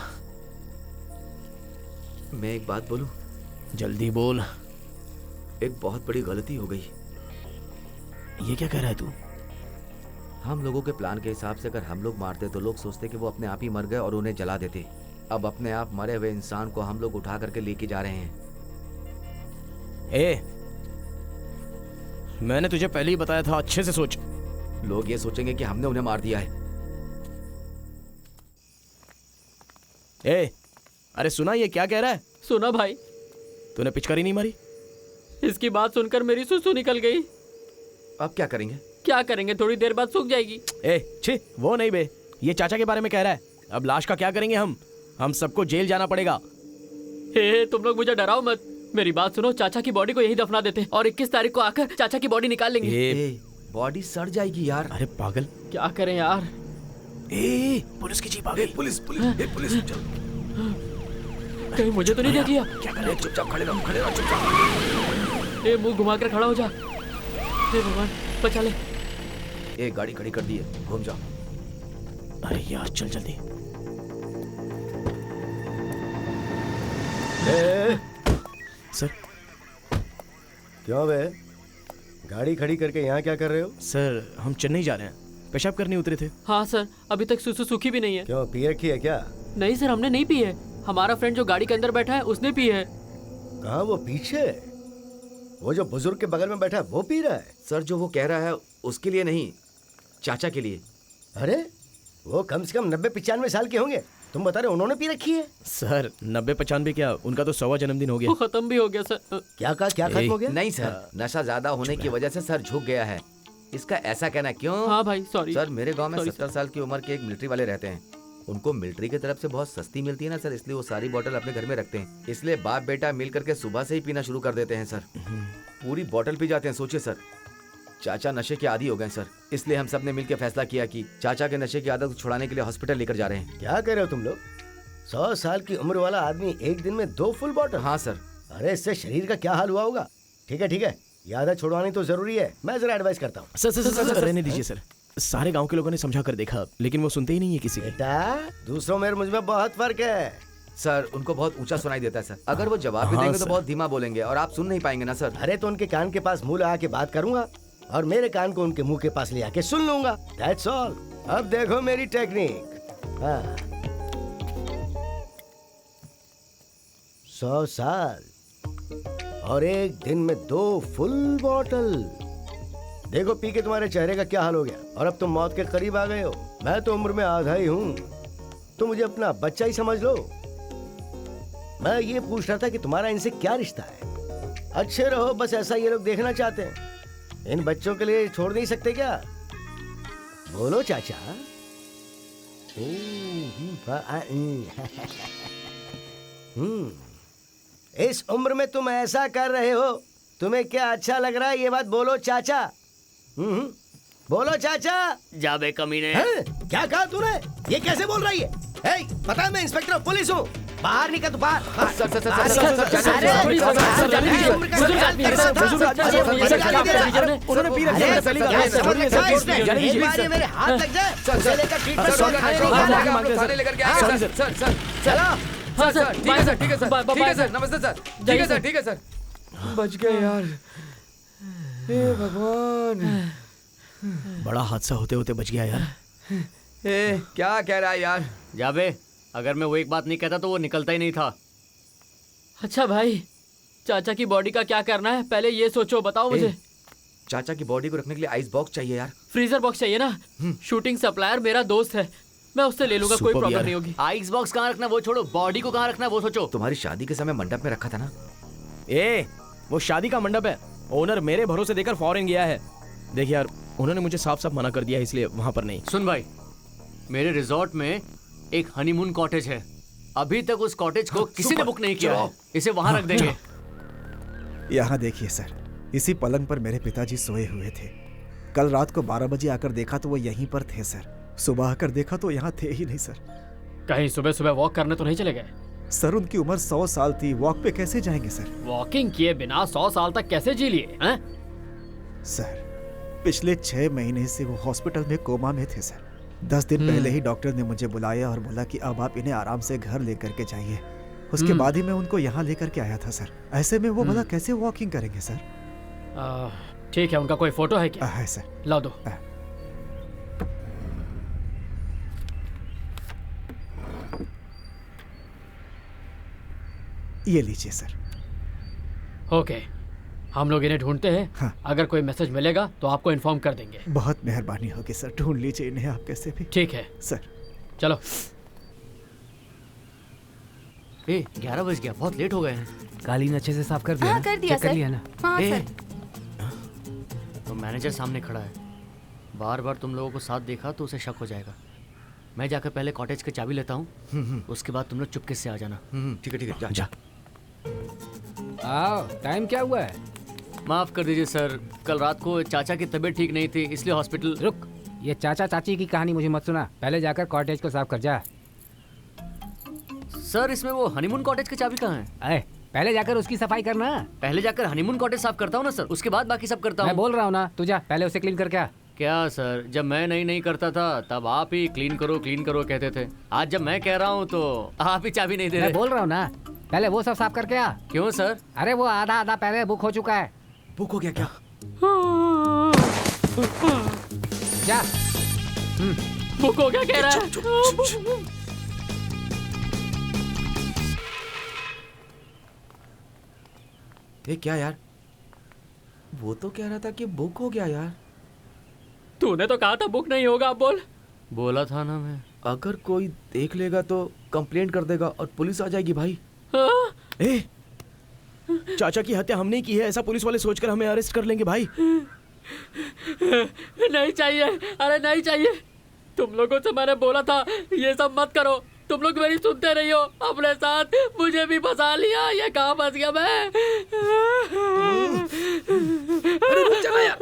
मैं एक बात बोलूं? जल्दी बोल। एक बहुत बड़ी गलती हो गई। ये क्या कह रहा है तू? हम लोगों के प्लान के हिसाब से अगर हम लोग मारते तो लोग सोचते कि वो अपने आप ही मर गए और उन्हें जला देते। अब अपने आप मरे हुए इंसान को हम लोग उठा करके लेके जा रहे हैं। मैंने तुझे पहले ही बताया था, अच्छे से सोच। लोग ये सोचेंगे कि हमने उन्हें मार दिया है। अरे सुना ये क्या कह रहा है? सुना भाई, तूने पिचकारी नहीं मारी? इसकी बात सुनकर मेरी सुसु निकल गई। अब क्या करेंगे? क्या करेंगे, थोड़ी देर बाद सूख जाएगी। छी, वो नहीं बे, ये चाचा के बारे में कह रहा है। अब लाश का क्या करेंगे हम सबको जेल जाना पड़ेगा। तुम लोग मुझे डराओ मत, मेरी बात सुनो। चाचा की बॉडी को यहीं दफना देते हैं और 21 तारीख को आकर चाचा की बॉडी निकाल लेंगे। बॉडी सड़ जाएगी यार। अरे पागल, क्या करें यार। पुलिस की जीप आ गई। पुलिस चल। कहीं मुझे तो नहीं देख लिया? क्या कर रहे हो? चुपचाप खड़े रहो चुपचाप। मुंह घुमाकर खड़ा हो जा। हे भगवान, बचा ले। एक गाड़ी खड़ी कर दी है, घूम जाओ। अरे यार चल जल्दी। सर। क्यों बे, गाड़ी खड़ी करके यहाँ क्या कर रहे हो? सर हम चेन्नई जा रहे हैं, पेशाब करने उतरे थे। हाँ सर, अभी तक सुसु सूखी भी नहीं है। क्यों, पी रखी है क्या? नहीं सर, हमने नहीं पी है। हमारा फ्रेंड जो गाड़ी के अंदर बैठा है उसने पी है। कहाँ, वो पीछे? वो जो बुजुर्ग के बगल में बैठा है वो पी रहा है? सर जो वो कह रहा है उसके लिए नहीं, चाचा के लिए। अरे वो कम से कम 90-95 साल के होंगे, तुम बता रहे उन्होंने पी रखी है? सर 90-95 क्या, उनका तो 100वां जन्मदिन हो गया। वो खत्म भी हो गया सर। क्या कहा, क्या खत्म हो गया? नहीं सर, नशा ज्यादा होने की वजह से सर झुक गया है, इसका ऐसा कहना। क्यों? हाँ भाई सॉरी सर, मेरे गांव में Sorry, 70 साल की उम्र के एक मिलिट्री वाले रहते हैं। उनको मिलिट्री की तरफ से बहुत सस्ती मिलती है ना सर, इसलिए वो सारी बोतल अपने घर में रखते हैं। इसलिए बाप बेटा मिल करके सुबह से ही पीना शुरू कर देते हैं सर। पूरी बोतल पी जाते हैं। सोचिए सर, चाचा नशे के आदी हो गए सर, इसलिए हम सब ने मिलकर फैसला किया कि चाचा के नशे की आदत को छुड़ाने के लिए हॉस्पिटल लेकर जा रहे हैं। क्या कह रहे हो तुम लोग? 100 साल की उम्र वाला आदमी एक दिन में 2 फुल बॉटल? हाँ सर। अरे इससे शरीर का क्या हाल हुआ होगा। ठीक है, ये आदत छुड़वानी तो जरूरी है, मैं जरा एडवाइस करता हूँ। सर रहने दीजिए सर, सारे गांव के लोगों ने समझा कर देखा लेकिन वो सुनते ही नहीं है किसी की। बेटा, दूसरों में मुझ में बहुत फर्क है। सर उनको बहुत ऊंचा सुनाई देता है सर, अगर वो जवाब भी हाँ, देंगे तो सर। बहुत धीमा बोलेंगे और आप सुन नहीं पाएंगे ना सर। अरे तो उनके कान के पास मुंह लगा के बात करूंगा और मेरे कान को उनके मुंह के पास ले आके सुन लूंगा। That's all. अब देखो मेरी टेक्निक। हाँ, 100 साल और एक दिन में 2 फुल बॉटल। देखो पी के तुम्हारे चेहरे का क्या हाल हो गया, और अब तुम मौत के करीब आ गए हो। मैं तो उम्र में आधा ही हूँ, तो मुझे अपना बच्चा ही समझ लो। मैं ये पूछ रहा था कि तुम्हारा इनसे क्या रिश्ता है? अच्छे रहो, बस ऐसा ये लोग देखना चाहते हैं। इन बच्चों के लिए छोड़ नहीं सकते क्या? बोलो चाचा। इस उम्र में तुम ऐसा कर रहे हो, तुम्हें क्या अच्छा लग रहा है? ये बात बोलो चाचा। बोलो चाचा। जाबे कमीने। हैं? क्या कहा तूने? ये कैसे बोल रही है? हे, पता है मैं इंस्पेक्टर ऑफ पुलिस हूँ। बाहर निकल तू, बाहर। उन्होंने पी रखी है, पहली बार मेरे हाथ लग जाए। थाने लेकर के आएंगे सर। सर सर चलो। हाँ सर, ठीक है सर, ठीक है सर, ठीक है सर, नमस्ते सर, ठीक है सर, ठीक है सर। बच गए यार, हे भगवान। बड़ा हादसा होते होते बच गया यार। क्या कह रहा है यार? जाबे, अगर मैं वो एक बात नहीं कहता तो वो निकलता ही नहीं था। अच्छा भाई, चाचा की बॉडी का क्या करना है पहले ये सोचो, बताओ मुझे। चाचा की बॉडी को रखने के लिए आइस बॉक्स चाहिए यार। फ्रीजर बॉक्स चाहिए ना? शूटिंग सप्लायर मेरा दोस्त है, मैं उससे ले लूंगा, कोई प्रॉब्लम नहीं होगी। आइस बॉक्स कहाँ रखना वो छोड़ो, बॉडी को कहाँ रखना वो सोचो। तुम्हारी शादी के समय मंडप में रखा था ना? वो शादी का मंडप है, ओनर मेरे भरोसे देकर फॉरेन गया है। देख यार, उन्होंने मुझे साफ साफ मना कर दिया है, इसलिए वहां पर नहीं। सुन भाई, मेरे रिजॉर्ट में एक हनीमून कॉटेज है, अभी तक उस कॉटेज को किसी ने बुक नहीं किया है, इसे वहां रख देंगे। यहाँ देखिए सर, इसी पलंग पर मेरे पिताजी सोए हुए थे। कल रात को 12 बजे आकर देखा तो वो यहीं पर थे सर। सुबह आकर देखा तो यहाँ थे ही नहीं सर। कहीं सुबह सुबह वॉक करने तो नहीं चले गए? सर उनकी उम्र 100 साल थी, वॉक पे कैसे जाएंगे सर? वॉकिंग किए बिना 100 साल तक कैसे जी लिए हैं? सर पिछले 6 महीने से वो हॉस्पिटल में कोमा में थे सर। 10 दिन पहले ही डॉक्टर ने मुझे बुलाया और बोला कि अब आप इन्हें आराम से घर लेकर के जाइए। उसके बाद ही मैं उनको यहाँ लेकर के आया था सर। ऐसे में वो भला कैसे वॉकिंग करेंगे सर? ठीक है, उनका कोई फोटो है क्या? है सर। ला दो। ये लीजिए सर। ओके, हम लोग इन्हें ढूंढते हैं। हाँ। अगर कोई मैसेज मिलेगा तो आपको इन्फॉर्म कर देंगे। बहुत मेहरबानी होगी सर, ढूंढ लीजिए इन्हें आप कैसे भी। ठीक है सर। चलो। 11 बज गया, बहुत लेट हो गए हैं। कालीन अच्छे से साफ कर दिया? हाँ, कर दिया चेक कर सर। लिया ना? हाँ ए, सर। तो मैनेजर सामने खड़ा है, बार बार तुम लोगों को साथ देखा तो उसे शक हो जाएगा। मैं जाकर पहले कॉटेज की चाबी लेता हूँ, उसके बाद तुम लोग चुपके से आ जाना। ठीक है जा जा। आओ, टाइम क्या हुआ है? माफ कर दीजिए सर, कल रात को चाचा की तबीयत ठीक नहीं थी, इसलिए हॉस्पिटल। रुक, ये चाचा चाची की कहानी मुझे मत सुना, पहले जाकर कॉटेज को साफ कर जा। सर इसमें वो हनीमून कॉटेज की चाबी कहाँ है? अरे पहले जाकर उसकी सफाई करना। पहले जाकर हनीमून कॉटेज साफ करता हूँ ना सर, उसके बाद बाकी सब करता मैं हूँ। बोल रहा हूँ ना, तू जा पहले उसे क्लीन कर। क्या सर, जब मैं नहीं करता था तब आप ही क्लीन करो कहते थे। आज जब मैं कह रहा हूँ तो आप ही चाबी नहीं दे मैं रहे। बोल रहा हूँ ना, पहले वो सब साफ करके आ। क्यों सर? अरे वो आधा पहले बुक हो चुका है। बुक हो गया क्या? जा। बुक हो गया कह रहा है। ये क्या यार, वो तो कह रहा था कि बुक हो गया यार। तूने तो कहा था बुक नहीं होगा, अब बोल। बोला था ना मैं। अगर कोई देख लेगा तो कंप्लेंट कर देगा और पुलिस आ जाएगी भाई। हाँ? ए, चाचा की हत्या हमने की है ऐसा पुलिस वाले सोचकर हमें अरेस्ट कर लेंगे भाई। नहीं चाहिए, अरे नहीं चाहिए। तुम लोगों से मैंने बोला था ये सब मत करो, तुम लोग मेरी सुनते नहीं हो। अपने साथ मुझे भी फंसा लिया, ये कहाँ फंस गया मैं। अरे रुक जा यार,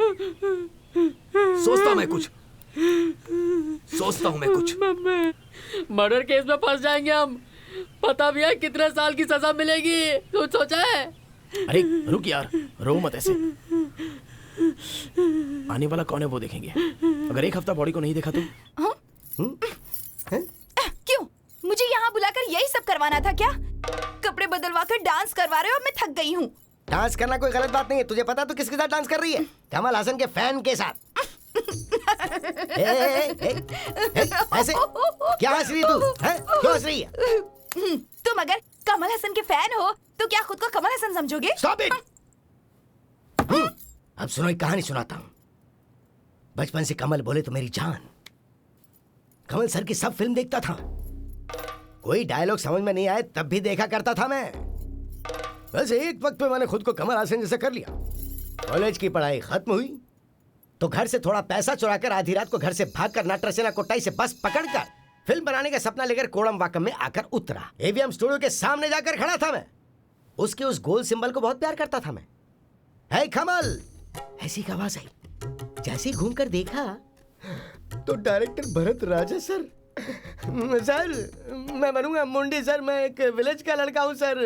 सोचता हूँ मैं कुछ। मर्डर केस में फंस जाएंगे हम, पता भी है कितने साल की सजा मिलेगी, तू सोचा है? अरे रुक यार, रो मत ऐसे। आने वाला कौन है वो देखेंगे। अगर एक हफ्ता बॉडी को नहीं देखा तो। क्यों मुझे यहाँ बुलाकर यही सब करवाना था क्या? कपड़े बदलवा कर डांस करवा रहे हो, मैं थक गई हूँ। डांस करना कोई गलत बात नहीं है। तुझे पता तो किसके साथ डांस कर रही है? कमल हसन के फैन के साथ। ऐसे क्या हंस रही तू? क्यों हंस रही है? तुम अगर कमल हसन के फैन हो तो क्या खुद को कमल हसन समझोगे? Stop it! अब सुनो एक कहानी सुनाता हूँ। बचपन से कमल बोले तो मेरी जान। कमल सर की सब फिल्म देखता था, कोई डायलॉग समझ में नहीं आए तब भी देखा करता था मैं। बस एक वक्त पे मैंने खुद को कमल हसन जैसा कर लिया। कॉलेज की पढ़ाई खत्म हुई तो घर से थोड़ा पैसा चुराकर आधी रात को घर से भागकर नाट्रसेना कोटाई से बस पकड़कर फिल्म बनाने का सपना लेकर कोडमवाकम में आकर उतरा। एवीएम स्टूडियो के सामने जाकर खड़ा था मैं। उसके उस गोल सिंबल को बहुत प्यार करता था मैं। है कमल, ऐसी एक आवाज आई। जैसे घूम कर देखा तो डायरेक्टर भरत राजा सर। सर मैं बनूंगा मुंडी सर, मैं एक विलेज का लड़का हूं सर।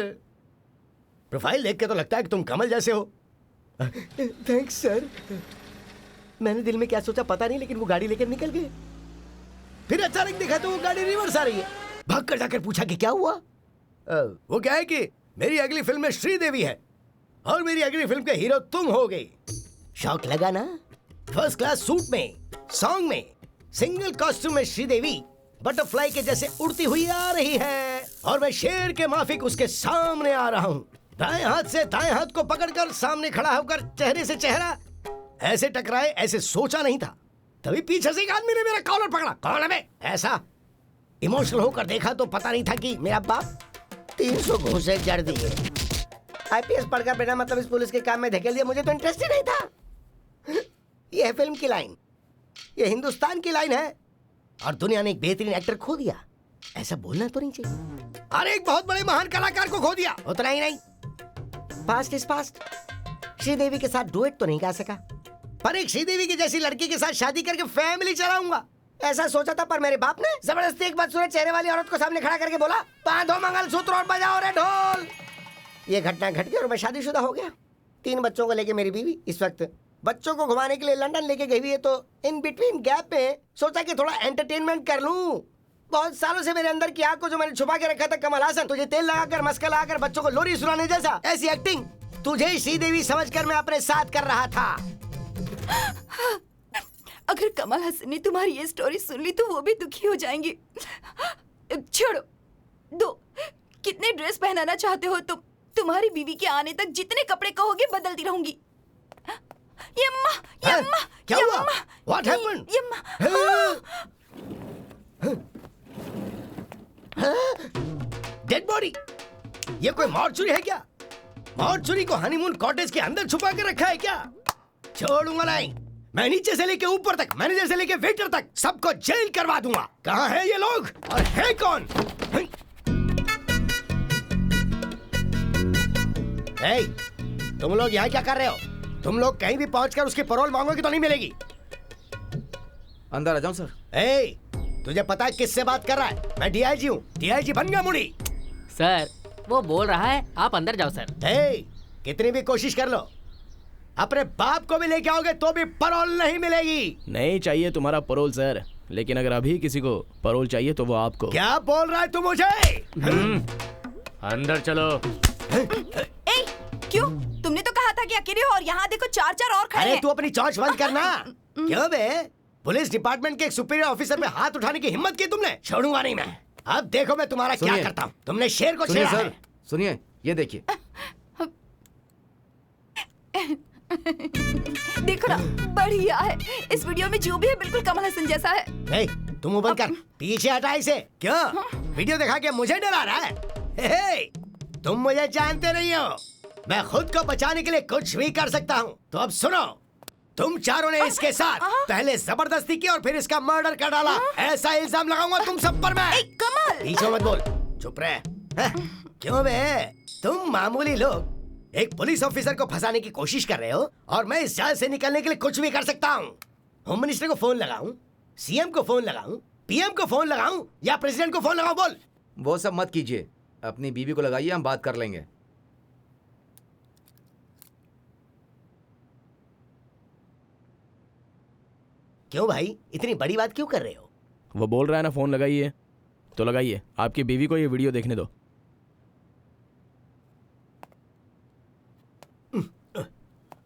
प्रोफाइल देख के तो लगता है कि तुम कमल जैसे हो। Thanks sir. मैंने दिल में क्या सोचा पता नहीं, लेकिन वो गाड़ी लेकर निकल गए। फिर अचानक देखा तो वो गाड़ी रिवर्स आ रही है। भाग कर जाकर पूछा कि क्या हुआ। वो क्या है कि मेरी अगली फिल्म में श्रीदेवी है और मेरी अगली फिल्म के हीरो तुम हो गई। शौक लगा ना? फर्स्ट क्लास सूट में, सॉन्ग में, सिंगल कॉस्ट्यूम में श्रीदेवी बटरफ्लाई के जैसे उड़ती हुई आ रही है और मैं शेर के माफिक उसके सामने आ रहा हूँ। दाएं हाथ से दाएं हाथ को पकड़कर सामने खड़ा होकर चेहरे से चेहरा ऐसे टकराए, ऐसे सोचा नहीं था। तभी पीछे से एक आदमी ने मेरा कॉलर पकड़ा। कौन है बे? ऐसा इमोशनल होकर देखा तो पता नहीं था कि मेरा बाप 300 घूंसे जड़ दिए। आईपीएस पढ़कर बिना मतलब इस पुलिस के काम में धकेल दिया। मुझे तो इंटरेस्ट ही नहीं था। ये है फिल्म की लाइन, ये हिंदुस्तान की लाइन है और दुनिया ने एक बेहतरीन एक्टर खो दिया। ऐसा बोलना तो नहीं चाहिए। अरे एक बहुत बड़े महान कलाकार को खो दिया। उतना ही नहीं, पास्ट इज पास्ट। श्रीदेवी के साथ डुएट तो नहीं गा सका, पर एक श्रीदेवी की जैसी लड़की के साथ शादी करके फैमिली चलाऊंगा ऐसा सोचा था। पर मेरे बाप ने जबरदस्ती एक बदसूरत चेहरे वाली औरत को सामने खड़ा करके बोला, बांधो मंगलसूत्र और बजाओ रे ढोल। ये घटना घट गई और मैं शादीशुदा हो गया। 3 बच्चों को लेके मेरी बीवी इस वक्त बच्चों को घुमाने के लिए लंदन लेके गई हुई है। तो इन बिटवीन गैप में सोचा कि थोड़ा एंटरटेनमेंट कर लूं। बहुत सालों से मेरे अंदर की आग को जो मैंने छुपा के रखा था, कमल हासन तुझे तेल लगाकर मस्का लगाकर बच्चों को लोरी सुनाने जैसा, ऐसी एक्टिंग तुझे श्रीदेवी समझकर मैं अपने साथ कर रहा था। अगर कमल हसन ने तुम्हारी ये स्टोरी सुन ली तो वो भी दुखी हो जाएंगी। छोड़ो, दो कितने ड्रेस पहनाना चाहते हो तुम? तुम्हारी बीवी के आने तक जितने कपड़े कहोगे बदलती रहूंगी। यम्मा, यम्मा, क्या हुआ? यम्मा, What happened? यम्मा। Dead body? ये कोई मॉर्चुरी है क्या? मॉर्चुरी को हनीमून कॉटेज के अंदर छुपा के रखा है क्या? छोड़ूंगा नहीं। मैं नीचे से लेके ऊपर तक, मैनेजर से लेके वेटर तक सबको जेल करवा दूंगा। कहाँ है ये लोग और है कौन? हे, तुम लोग यहाँ क्या कर रहे हो? तुम लोग कहीं भी पहुंचकर उसकी पैरोल मांगोगे तो नहीं मिलेगी। अंदर आ जाऊं सर? ए, तुझे पता है किससे बात कर रहा है? मैं डीआईजी हूँ, डीआईजी बन गया मुड़ी। सर वो बोल रहा है आप अंदर जाओ सर। ए, कितनी भी कोशिश कर लो, अपने बाप को भी लेके आओगे तो भी पैरोल नहीं मिलेगी। नहीं चाहिए तुम्हारा पैरोल सर, लेकिन अगर अभी किसी को पैरोल चाहिए तो वो आपको। क्या बोल रहा है तू मुझे? अंदर चलो। ए, क्यों? तुमने तो कहा था कि अकेले हो और यहाँ देखो चार और खड़े अरे हैं। तू अपनी चौंच बंद करना। क्यों बे? पुलिस डिपार्टमेंट के एक सुपीरियर ऑफिसर पे हाथ उठाने की हिम्मत की तुमने? छोड़ूंगा नहीं मैं। अब देखो मैं तुम्हारा क्या सुनिए। करता हूँ। तुमने शेर को सुनिए छेड़ा सर, है। सुनिए, ये देखिए। देखो ना, बढ़िया है। इस वीडियो में जो भी है बिल्कुल कमल हसन जैसा है। ए, तुम मुंह बंद कर, पीछे हटा इसे। क्यों? वीडियो दिखा के मुझे डरा रहा है? हे, तुम मुझे जानते नहीं हो, मैं खुद को बचाने के लिए कुछ भी कर सकता हूँ। तो अब सुनो, तुम चारों ने इसके साथ पहले जबरदस्ती की और फिर इसका मर्डर कर डाला। ऐसा इल्जाम लगाऊंगा तुम सब पर मैं। कमल! पीछे मत बोल, चुप रहे। क्यों बे? तुम मामूली लोग एक पुलिस ऑफिसर को फंसाने की कोशिश कर रहे हो और मैं इस जाल से निकलने के लिए कुछ भी कर सकता हूँ। होम मिनिस्टर को फोन लगाऊं, सीएम को फोन लगाऊं, पीएम को फोन लगाऊं या प्रेसिडेंट को फोन लगाऊं? बोल। वो सब मत कीजिए, अपनी बीवी को लगाइए, हम बात कर लेंगे। क्यों भाई, इतनी बड़ी बात क्यों कर रहे हो? वो बोल रहा है ना फोन लगाइए, तो लगाइए। आपकी बीवी को ये वीडियो देखने दो।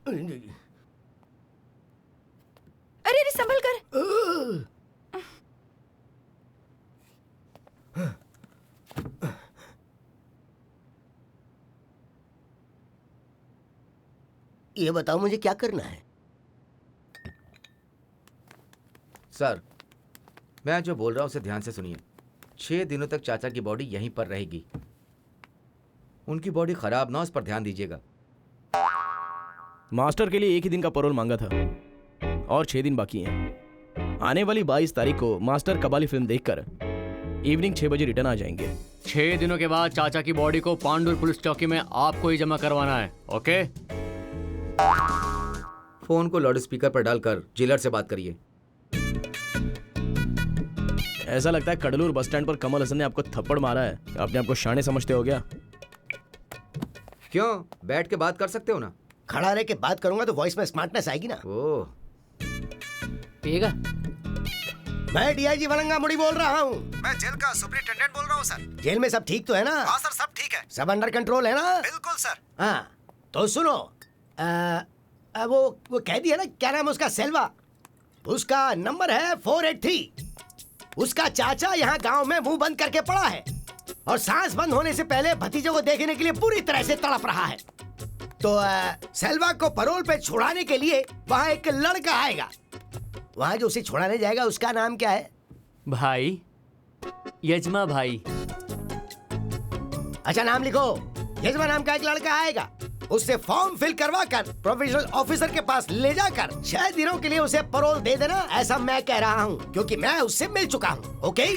अरे अरे संभल कर। ये बताओ मुझे क्या करना है? सर, मैं जो बोल रहा हूँ उसे ध्यान से सुनिए। 6 दिनों तक चाचा की बॉडी यहीं पर रहेगी। उनकी बॉडी खराब ना हो, उस पर ध्यान दीजिएगा। मास्टर के लिए एक ही दिन का पैरोल मांगा था और 6 दिन बाकी हैं। आने वाली 22 तारीख को मास्टर कबाली फिल्म देखकर इवनिंग 6 बजे रिटर्न आ जाएंगे। 6 दिनों के बाद चाचा की बॉडी को पांडुर पुलिस चौकी में आपको ही जमा करवाना है। ओके? फोन को लाउड स्पीकर पर डालकर जेलर से बात करिए। ऐसा लगता है कडलूर बस स्टैंड पर कमल हसन ने आपको थप्पड़ मारा है। अपने आप को शाने समझते हो क्या? क्यों? बैठ के बात कर सकते हो ना। खड़ा रह के बात करूंगा तो वॉइस में स्मार्टनेस आएगी ना। ओह, पिएगा? मैं डीआईजी वलंगा मुड़ी बोल रहा हूँ। मैं जेल का सुपरिटेंडेंट बोल रहा हूँ सर। जेल में सब ठीक तो है ना? हाँ सर, सब ठीक है। सब अंडर कंट्रोल है ना? बिल्कुल सर। हाँ, तो सुनो, वो कैदी है ना, क्या नाम है उसका? सेल्वा। उसका नंबर है 483। उसका चाचा यहाँ गांव में मुंह बंद करके पड़ा है और सांस बंद होने से पहले भतीजे को देखने के लिए पूरी तरह से तड़प रहा है। तो सेल्वा को पैरोल पे छुड़ाने के लिए वहाँ एक लड़का आएगा। वहाँ जो उसे छुड़ाने जाएगा उसका नाम क्या है? भाई, यजमा भाई। अच्छा, नाम लिखो। यजमा नाम का एक लड़का आएगा। उससे फॉर्म फिल करवा कर प्रोफेशनल ऑफिसर के पास ले जाकर 6 दिनों के लिए उसे पैरोल दे देना, ऐसा मैं कह रहा हूँ, क्योंकि मैं उससे मिल चुका हूँ। ओके?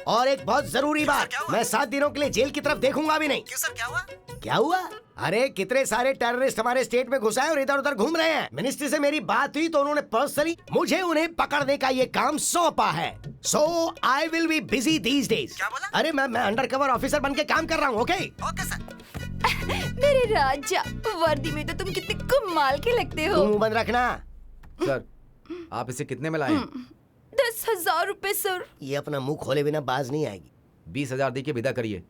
और एक बहुत जरूरी बात, मैं 7 दिनों के लिए जेल की तरफ देखूंगा भी नहीं। क्यों सर, क्या हुआ? क्या हुआ? अरे कितने सारे टेररिस्ट हमारे स्टेट में घुस आए और इधर उधर घूम रहे हैं। मिनिस्ट्री से मेरी बात हुई तो उन्होंने पर्सनली मुझे उन्हें पकड़ने का ये काम सौंपा है। So I will be busy these days. क्या बोला? अरे मैं अंडर कवर ऑफिसर बन के काम कर रहा हूँ। ओके? Okay sir. मेरे राजा, वर्दी में तो तुम कितने कमाल के लगते हो। तुम मुंह बंद रखना। सर, आप इसे कितने में लाए? 10,000 रुपए सर। ये अपना मुंह खोले बिना बाज नहीं आएगी। 20,000 दे के विदा करिए।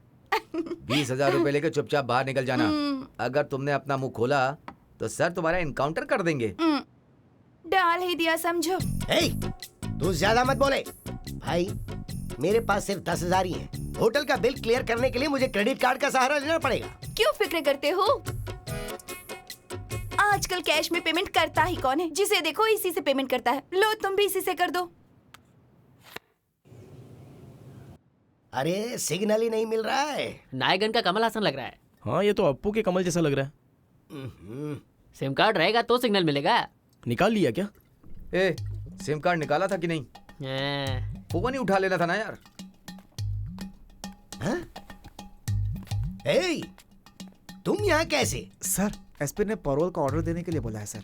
20,000 रुपए लेकर चुपचाप बाहर निकल जाना। अगर तुमने अपना मुंह खोला तो सर तुम्हारा इनकाउंटर कर देंगे। डाल ही दिया समझो। हे, तू ज्यादा मत बोले। भाई, मेरे पास सिर्फ 10,000 ही है। होटल का बिल क्लियर करने के लिए मुझे क्रेडिट कार्ड का सहारा लेना पड़ेगा। क्यों फिक्र करते हो? आजकल कैश में पेमेंट करता ही कौन है? जिसे देखो इसी से पेमेंट करता है। लो तुम भी इसी से कर दो। अरे सिग्नल ही नहीं मिल रहा है। नायगन का कमल हासन लग रहा है। हाँ ये तो अप्पू के कमल जैसा लग रहा है। सिम कार्ड रहेगा तो सिग्नल मिलेगा। निकाल लिया क्या? ए, सिम कार्ड निकाला था कि नहीं? फोन ही उठा लेना था ना यार। हाँ? ए, तुम यहाँ कैसे? सर एसपी ने पैरोल का ऑर्डर देने के लिए बोला है सर।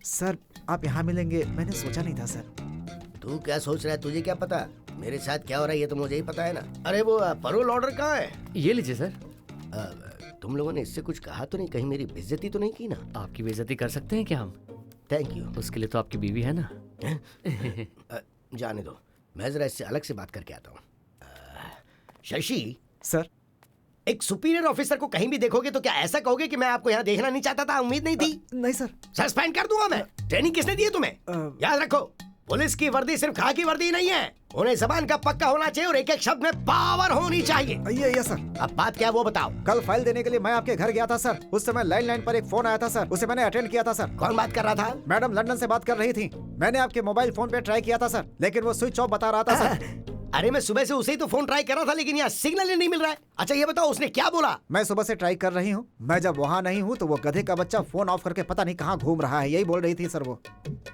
सर आप यहाँ मिलेंगे मैंने सोचा नहीं था सर। तू क्या सोच रहा है? तुझे क्या पता मेरे साथ क्या हो रहा है? ये तो मुझे ही पता है ना। अरे वो पैरोल ऑर्डर कहाँ है? ये लीजिए सर। तुम लोगों ने इससे कुछ कहा तो नहीं? कहीं मेरी बेइज्जती तो नहीं की ना? आपकी बेइज्जती कर सकते हैं क्या हम? Thank you. उसके लिए तो आपकी बीवी है ना। जाने दो, मैं जरा इससे अलग से बात करके आता हूँ। शशि सर, एक सुपीरियर ऑफिसर को कहीं भी देखोगे तो क्या ऐसा कहोगे कि मैं आपको यहाँ देखना नहीं चाहता था? उम्मीद नहीं थी? नहीं सर। सस्पेंड कर दूंगा मैं। ट्रेनिंग किसने दी है तुम्हें? याद रखो, पुलिस की वर्दी सिर्फ खाकी वर्दी नहीं है। उन्हें जबान का पक्का होना चाहिए और एक एक शब्द में पावर होनी चाहिए। ये सर। अब बात क्या है वो बताओ। कल फाइल देने के लिए मैं आपके घर गया था सर। उस समय लैंडलाइन पर एक फोन आया था सर, उसे मैंने अटेंड किया था सर। कौन बात कर रहा था? मैडम लंदन से बात कर रही थी। मैंने आपके मोबाइल फोन पे ट्राई किया था सर, लेकिन वो स्विच ऑफ बता रहा था सर। अरे मैं सुबह से उसे ही तो फोन ट्राई कर रहा था, लेकिन यहाँ सिग्नल ही नहीं मिल रहा है। अच्छा ये बताओ उसने क्या बोला? मैं सुबह से ट्राई कर रही हूँ। मैं जब वहाँ नहीं हूँ तो वो गधे का बच्चा फोन ऑफ करके पता नहीं कहाँ घूम रहा है, यही बोल रही थी सर वो।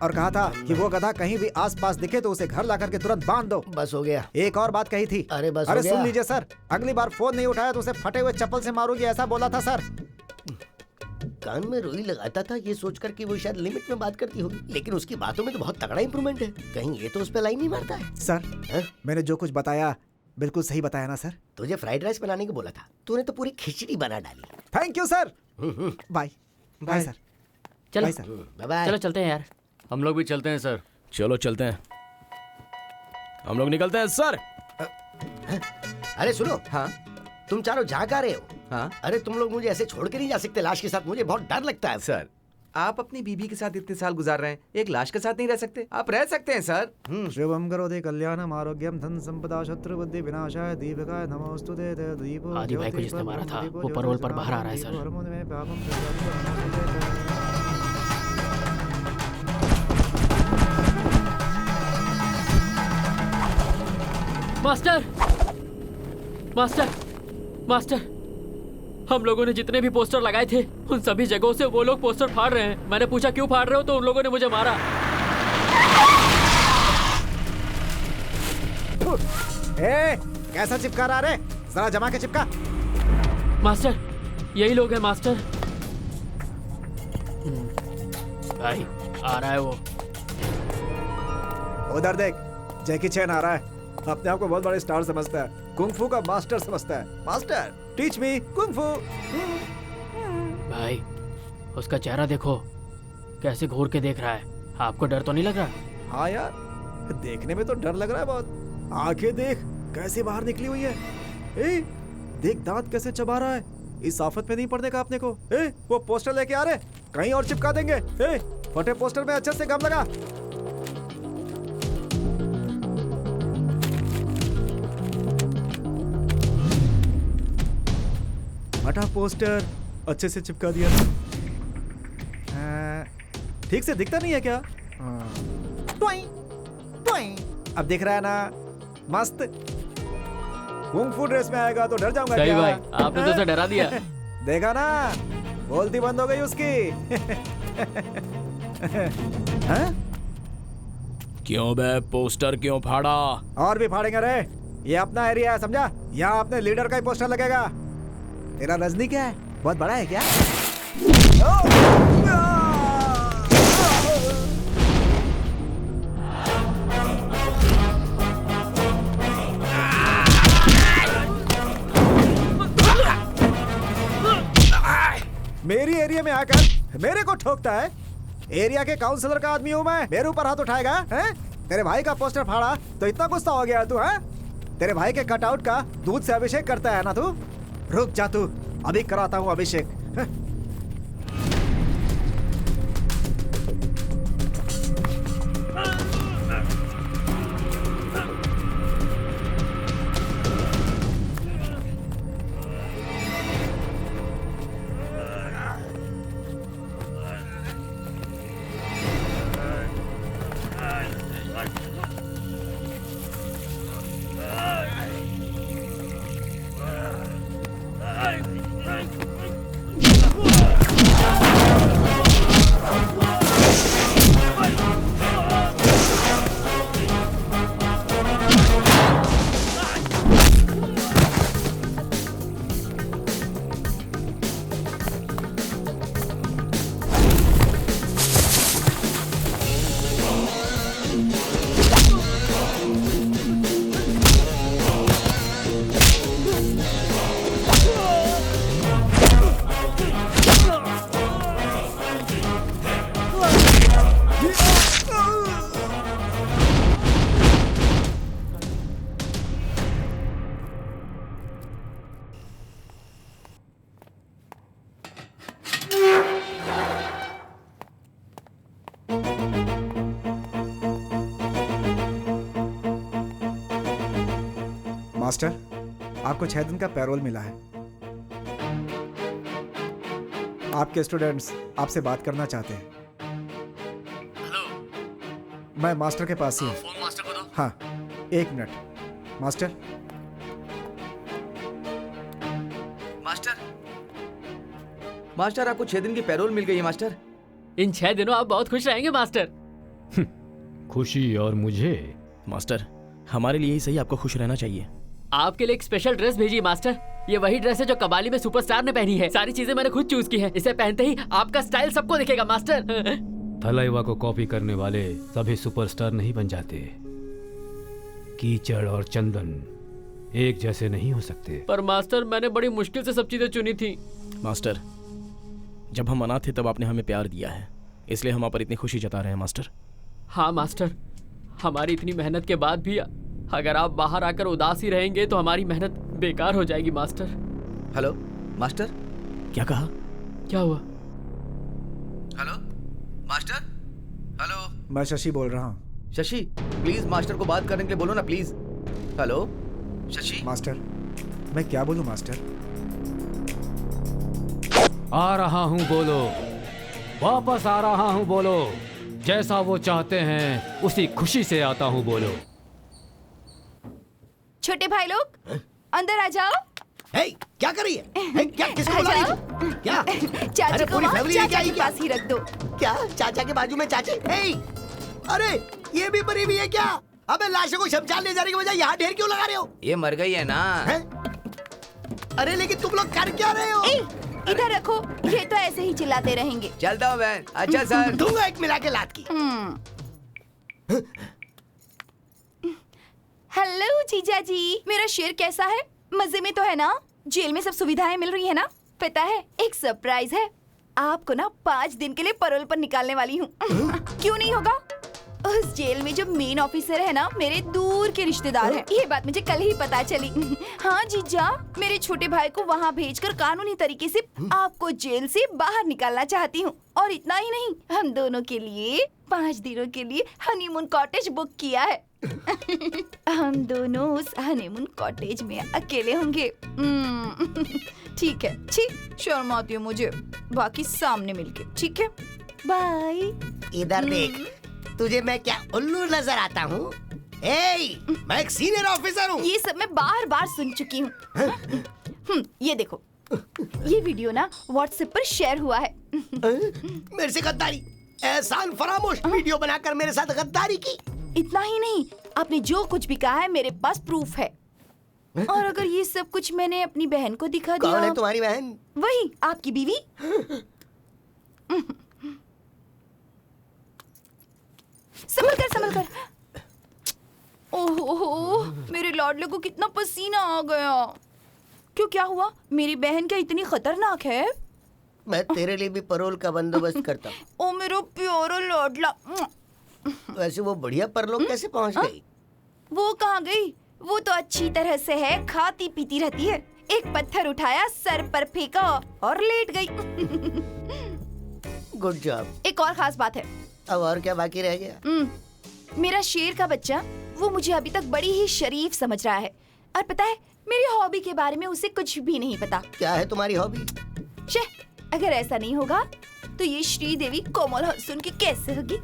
और कहा था कि वो गधा कहीं भी आसपास दिखे तो उसे घर ला करके तुरंत बांध दो। बस हो गया। एक और बात कही थी। अरे बस अरे हो गया। सुन लीजिए सर, अगली बार फोन नहीं उठाया तो उसे फटे हुए चप्पल से मारूंगी, ऐसा बोला था सर। कान में रुई लगाता था ये सोचकर कि वो शायद लिमिट में बात करती होगी, लेकिन उसकी बातों में तो बहुत तगड़ा इंप्रूवमेंट है। कहीं ये तो उस पे लाइन नहीं मारता है? सर मैंने जो कुछ बताया बिल्कुल सही बताया ना सर? तुझे फ्राइड राइस बनाने को बोला था, तूने तो पूरी खिचड़ी बना डाली। Thank you sir. Bye bye sir. चलो बाय सर। बाय। चलो चलते हैं यार। हम लोग भी चलते हैं सर। चलो चलते हैं, हम लोग निकलते हैं सर। अरे सुनो, हाँ तुम चारों जहाँ जा रहे हो? हाँ अरे तुम लोग मुझे ऐसे छोड़ के नहीं जा सकते लाश के साथ, मुझे बहुत डर लगता है। सर, आप अपनी बीबी के साथ इतने साल गुजार रहे हैं, एक लाश के साथ नहीं रह सकते? आप रह सकते हैं सर। शिवम करोति कल्याणम आरोग्यम धन संपदा शत्रु बुद्धि विनाशाय दीपकाय नमोस्तुते दीपो आदि भाई को जिसने मारा था, वो पैरोल पर बाहर आ रहा है सर। मास्टर मास्टर मास्टर, हम लोगों ने जितने भी पोस्टर लगाए थे उन सभी जगहों से वो लोग पोस्टर फाड़ रहे हैं। मैंने पूछा क्यों फाड़ रहे हो तो उन लोगों ने मुझे मारा। कैसा चिपका रहा रे? जरा जमा के चिपका। मास्टर यही लोग हैं मास्टर। भाई आ रहा है वो। उधर देख, जैकी चैन आ रहा है। अपने आप को बहुत बड़े स्टार समझता है, कुंग फू का मास्टर समझता है। मास्टर टीच मी कुंग फू। भाई उसका चेहरा देखो कैसे घूर के देख रहा है। आपको डर तो नहीं लग रहा? हाँ यार, देखने में तो डर लग रहा है बहुत। आंखें देख कैसे बाहर निकली हुई है। ए, देख दांत कैसे चबा रहा है। इस आफत में नहीं पड़ने का अपने को। ए, वो पोस्टर लेके आ रहे, कहीं और चिपका देंगे। ए, फटे पोस्टर में अच्छे से गम लगा। फटा पोस्टर अच्छे से चिपका दिया। ठीक से दिखता नहीं है क्या? टोई, टोई। अब दिख रहा है ना? मस्त। कुंग फू ड्रेस में आएगा तो डर जाऊंगा सही क्या? भाई, आपने तो उसे डरा दिया। देखा ना, बोलती बंद हो गई उसकी। हाँ? क्यों बे, पोस्टर क्यों फाड़ा? और भी फाड़ेंगे रे, ये अपना एरिया है समझा। यहाँ अपने लीडर का ही पोस्टर लगेगा। तेरा रजनी क्या है, बहुत बड़ा है क्या? मेरी एरिया में आकर मेरे को ठोकता है। एरिया के काउंसलर का आदमी हूँ मैं, मेरे ऊपर हाथ उठाएगा? हैं? तेरे भाई का पोस्टर फाड़ा तो इतना गुस्सा हो गया तू? हैं? तेरे भाई के कटआउट का दूध से अभिषेक करता है ना तू? रुक जा तू, अभी कराता हूँ अभिषेक। मास्टर, आपको 6 दिन का पैरोल मिला है। आपके स्टूडेंट्स आपसे बात करना चाहते हैं। हेलो, मैं मास्टर के पास ही हूँ। फोन मास्टर को दो। हाँ, 1 मिनट। मास्टर, मास्टर आपको 6 दिन की पैरोल मिल गई है मास्टर। इन 6 दिनों आप बहुत खुश रहेंगे मास्टर। खुशी और मुझे मास्टर, हमारे लिए ही सही आपको खुश रहना चाहिए। आपके लिए एक स्पेशल ड्रेस भेजी मास्टर। ये वही ड्रेस है जो कबाली में सुपरस्टार ने पहनी है। सारी चीजें मैंने खुद चूज की है। इसे पहनते ही आपका स्टाइल सबको दिखेगा मास्टर। थलाइवा को कॉपी करने वाले सभी सुपरस्टार नहीं बन जाते। कीचड़ और चंदन एक जैसे नहीं हो सकते। पर मास्टर, मैंने बड़ी मुश्किल से सब चीजें चुनी थी। मास्टर, जब हम अनाथ थे तब आपने हमें प्यार दिया है, इसलिए हम आप पर इतनी खुशी जता रहे हैं मास्टर। हाँ मास्टर, हमारी इतनी मेहनत के बाद भी अगर आप बाहर आकर उदास ही रहेंगे तो हमारी मेहनत बेकार हो जाएगी मास्टर। Hello master. क्या कहा? क्या हुआ? Hello master. हेलो, मैं शशि बोल रहा हूँ। शशि, प्लीज मास्टर को बात करने के लिए बोलो ना प्लीज। हेलो शशि। मास्टर, मैं क्या बोलूँ मास्टर? आ रहा हूँ बोलो, वापस आ रहा हूँ बोलो, जैसा वो चाहते हैं उसी खुशी से आता हूँ बोलो। छोटे भाई लोग अंदर आ जाओ। हे, क्या कर रही है? हे, क्या किसको बुला रही है? क्या? चाची अरे को पूरी वहाँ फैमिली लेके चाचा आई के क्या? पास ही रख दो। क्या चाचा के बाजू में चाची? हे, अरे ये भी मरी हुई है क्या? अबे लाशों को शमशान ले जाने के बजाय यहाँ ढेर क्यों लगा रहे हो? ये मर गई है ना। हैं? अरे लेकिन तुम लोग कर क्या रहे हो? इधर रखो, ये तो ऐसे ही चिल्लाते रहेंगे। चलता हूँ मैं। अच्छा सर। दूंगा एक मिला के लात की। हेलो जीजा जी, मेरा शेर कैसा है? मजे में तो है ना? जेल में सब सुविधाएं मिल रही है ना? पता है, एक सरप्राइज है। आपको ना 5 दिन के लिए पैरोल पर निकालने वाली हूँ। क्यों नहीं होगा? उस जेल में जो मेन ऑफिसर है ना, मेरे दूर के रिश्तेदार हैं। ये बात मुझे कल ही पता चली। हाँ जीजा, मेरे छोटे भाई को वहाँ भेजकर कानूनी तरीके से आपको जेल से बाहर निकालना चाहती हूँ। और इतना ही नहीं, हम दोनों के लिए 5 दिनों के लिए हनीमून कॉटेज बुक किया है। हम दोनों उस हनीमून कॉटेज में अकेले होंगे। ठीक है, ठीक, शर्म आती है मुझे। बाकी सामने मिलके, ठीक है? बाय। इधर देख, तुझे मैं क्या उल्लू नजर आता हूँ? मैं एक सीनियर ऑफिसर हूँ। ये सब मैं बार-बार सुन चुकी हूँ। ये देखो, ये वीडियो ना व्हाट्सएप पर शेयर हुआ है। मेरे से गद्दारी, एहसान फरामोश वीडियो बनाकर मेरे साथ गद्दारी की। इतना ही नहीं, आपने जो कुछ भी कहा है मेरे पास प्रूफ है। और अगर ये सब कुछ मैंने अपनी बहन को दिखा दिया। कौन है तुम्हारी बहन? वही, आपकी बीवी। संभल कर। ओहो, मेरे लाडले को कितना पसीना आ गया। क्यों, क्या हुआ? मेरी बहन क्या इतनी खतरनाक है? मैं तेरे लिए भी पैरोल का बंदोबस्त करता हूँ। ओ मेरा प्यारा लाडला। वैसे वो बढ़िया परलोक कैसे पहुँच गई? वो कहाँ गई? वो तो अच्छी तरह से है, खाती पीती रहती है। एक पत्थर उठाया, सर पर फेंका और लेट गई। Good job. एक और खास बात है। अब और क्या बाकी रह गया? मेरा शेर का बच्चा, वो मुझे अभी तक बड़ी ही शरीफ समझ रहा है। और पता है, मेरी हॉबी के बारे में उसे कुछ भी नहीं पता। क्या है तुम्हारी हॉबी? अगर ऐसा नहीं होगा तो ये श्रीदेवी कोमल हसन की कैसे होगी?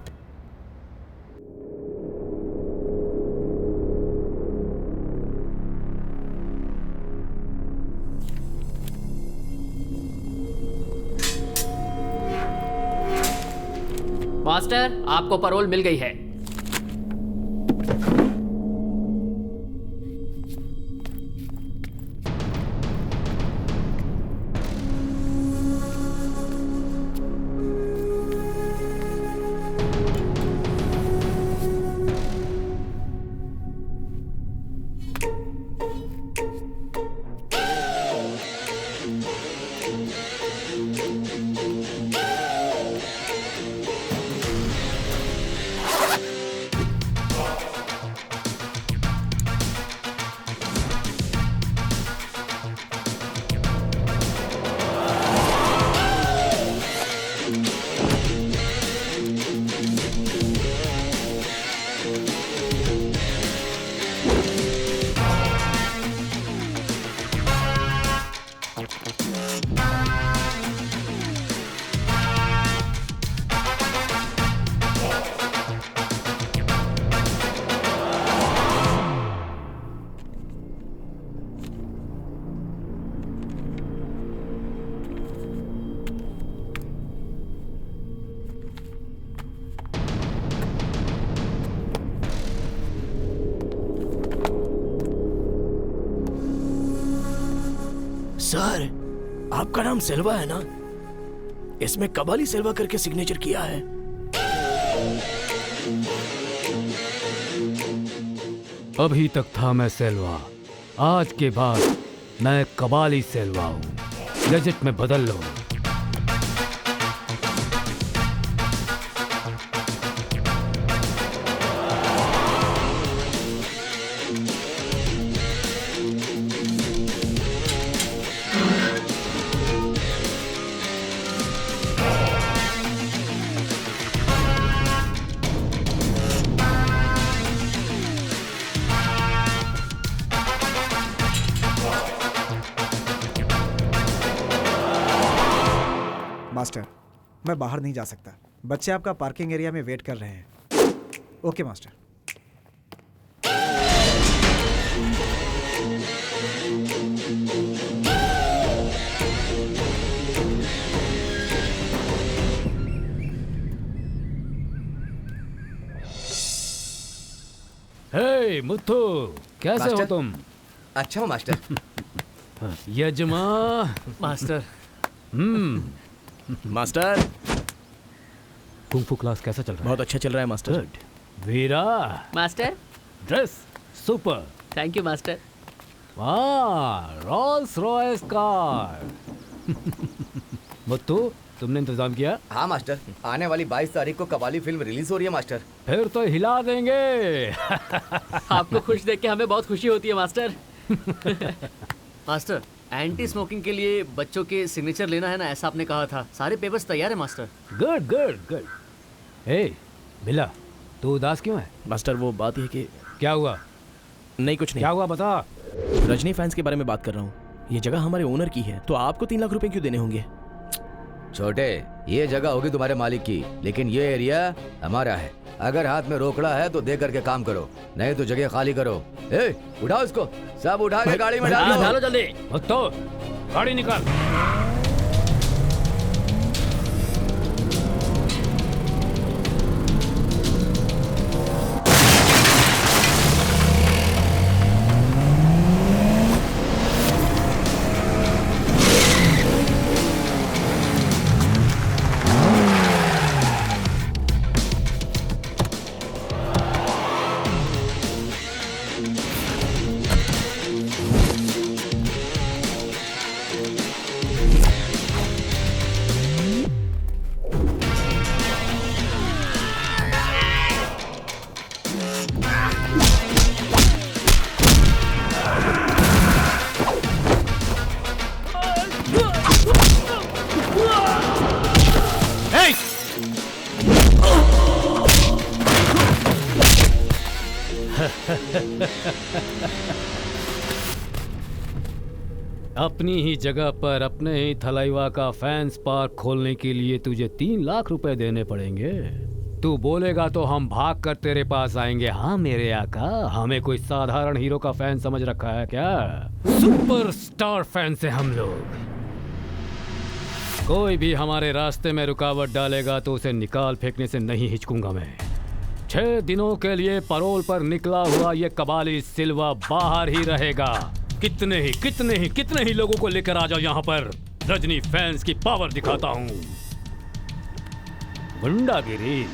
मास्टर, आपको पैरोल मिल गई है। सर, आपका नाम सिल्वा है ना? इसमें कबाली सिल्वा करके सिग्नेचर किया है। अभी तक था मैं सेल्वा, आज के बाद मैं कबाली सेल्वा हूँ। गजट में बदल लो। मास्टर, मैं बाहर नहीं जा सकता। बच्चे आपका पार्किंग एरिया में वेट कर रहे हैं। Okay master. हे मुत्थू, कैसे हो मास्टर। तुम? अच्छा हो मास्टर। यजमा। मास्टर, मास्टर, कुंफू क्लास कैसा चल रहा है? बहुत अच्छा चल रहा है master. Good. Veera, master, dress super. Thank you master. वाह, रोल्स रॉयस कार। मुत्तू, तुमने इंतजाम किया? हाँ मास्टर, आने वाली 22 तारीख को कबाली फिल्म रिलीज हो रही है मास्टर। फिर तो हिला देंगे। आपको खुश देख के हमें बहुत खुशी होती है मास्टर। मास्टर, एंटी स्मोकिंग के लिए बच्चों के सिग्नेचर लेना है ना, ऐसा आपने कहा था। सारे पेपर्स तैयार है master. Good good good. Hey Billa, तू उदास क्यों है? मास्टर, वो बात है कि क्या हुआ? नहीं, कुछ नहीं। क्या हुआ बता। रजनी फैंस के बारे में बात कर रहा हूँ। ये जगह हमारे ओनर की है, तो आपको 3 लाख रुपए क्यों देने होंगे? छोटे, ये जगह होगी तुम्हारे मालिक की, लेकिन ये एरिया हमारा है। अगर हाथ में रोकड़ा है तो दे करके काम करो, नहीं तो जगह खाली करो। ए, उठाओ इसको, सब उठा के गाड़ी में डालो। डालो जल्दी। मुत्तू, गाड़ी निकाल। अपनी ही जगह पर अपने ही थलाइवा का फैंस पार्क खोलने के लिए तुझे 3 लाख रुपए देने पड़ेंगे। तू बोलेगा तो हम भाग कर तेरे पास आएंगे। हाँ मेरे आका, हमें कोई साधारण हीरो का फैन समझ रखा है क्या? सुपरस्टार फैन से हम लोग। कोई भी हमारे रास्ते में रुकावट डालेगा तो उसे निकाल फेंकने से नहीं हिचकूंगा मैं। 6 दिनों के लिए पैरोल पर निकला हुआ ये कबाली सिल्वा बाहर ही रहेगा। कितने ही लोगों को लेकर आ जाओ यहाँ पर। रजनी फैंस की पावर दिखाता हूँ। गुंडागिरी।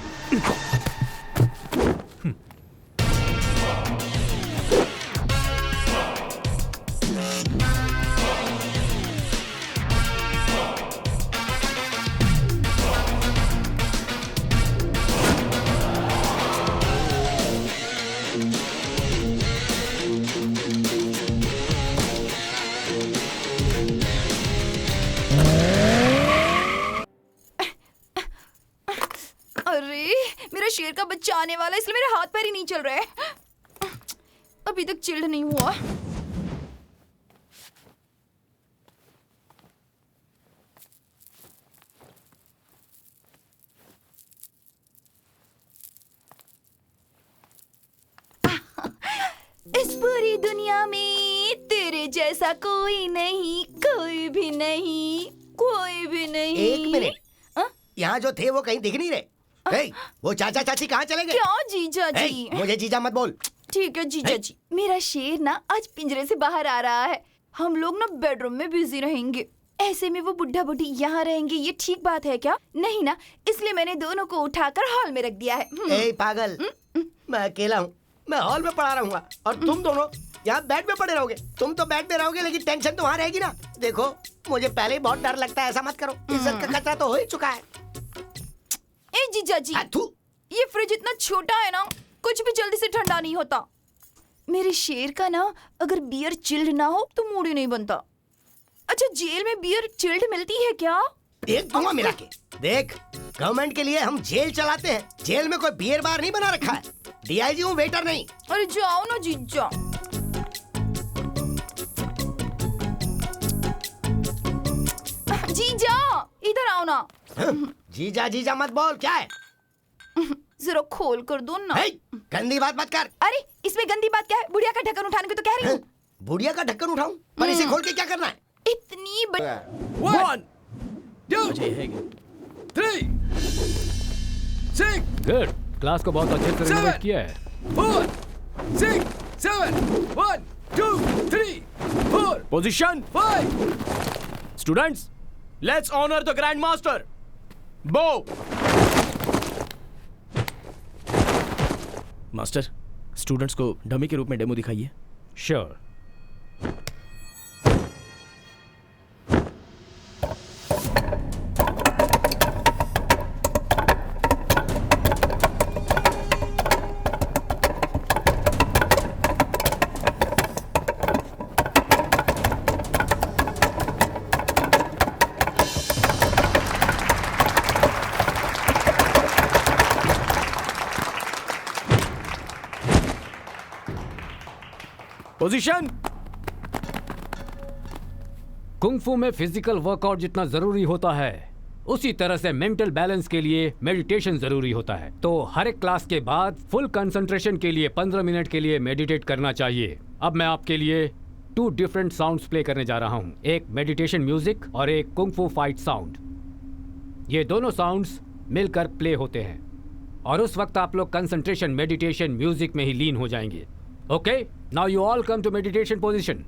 अरे, मेरा शेर का बच्चा आने वाला है, इसलिए मेरे हाथ पैर ही नहीं चल रहे। अभी तक चिल्ड नहीं हुआ। इस पूरी दुनिया में तेरे जैसा कोई नहीं, कोई भी नहीं, कोई भी नहीं। एक मिनट, यहाँ जो थे वो कहीं दिख नहीं रहे। हे, वो चाचा चाची कहाँ चले गए? क्या जीजा जी? मुझे जीजा मत बोल। ठीक है जीजा जी, मेरा शेर ना आज पिंजरे से बाहर आ रहा है। हम लोग ना बेडरूम में बिजी रहेंगे। ऐसे में वो बुढ़ा बुढ़ी यहाँ रहेंगे, ये ठीक बात है क्या? नहीं ना, इसलिए मैंने दोनों को उठाकर हॉल में रख दिया है। ए पागल, मैं अकेला हूँ, मैं हॉल में पड़ा रहूंगा और तुम दोनों यहाँ बेड में पड़े रहोगे। तुम तो बेड में रहोगे लेकिन टेंशन तो वहाँ रहेगी ना। देखो मुझे पहले ही बहुत डर लगता है, ऐसा मत करो। इज्जत का खतरा तो हो ही चुका है। ए जीजा जी, ये फ्रिज इतना छोटा है ना, कुछ भी जल्दी से ठंडा नहीं होता। मेरे शेर का ना अगर बियर चिल्ड ना हो तो मूड ही नहीं बनता। अच्छा, जेल में बियर चिल्ड मिलती है क्या? एक धुआं मिला के देख, गवर्नमेंट के लिए हम जेल चलाते हैं, जेल में कोई बियर बार नहीं बना रखा है। डीआईजी हूँ, वेटर नहीं। अरे जाओ ना जीजा। जीजा इधर आओ ना। जीजा जीजा मत बोल, क्या है? जरा खोल कर दो ना। गंदी बात मत कर। अरे इसमें गंदी बात क्या है? बुढ़िया का ढक्कन उठाने को तो कह रही हूँ। बुढ़िया का ढक्कन उठाऊं? पर इसे खोल के क्या करना है? इतनी बड़ी 1 2 3 6 गुड, क्लास को बहुत अच्छे से रिनोवेट किया है। 4 6 7 1 2 3 4 position 5 students, let's honor the grand master. Bow master, students को डमी के रूप में डेमो दिखाइए। श्योर। पोजीशन। कुंग-फू में फिजिकल वर्कआउट जितना जरूरी होता है, उसी तरह से मेंटल बैलेंस के लिए मेडिटेशन जरूरी होता है। तो हर एक क्लास के बाद फुल कंसंट्रेशन के लिए 15 मिनट के लिए मेडिटेट करना चाहिए। अब मैं आपके लिए 2 डिफरेंट साउंड्स प्ले करने जा रहा हूँ, एक मेडिटेशन म्यूजिक और एक कुंग-फू फाइट साउंड। ये दोनों साउंड्स मिलकर प्ले होते हैं और उस वक्त आप लोग कंसंट्रेशन मेडिटेशन म्यूजिक में ही लीन हो जाएंगे। Okay, now you all come to meditation position.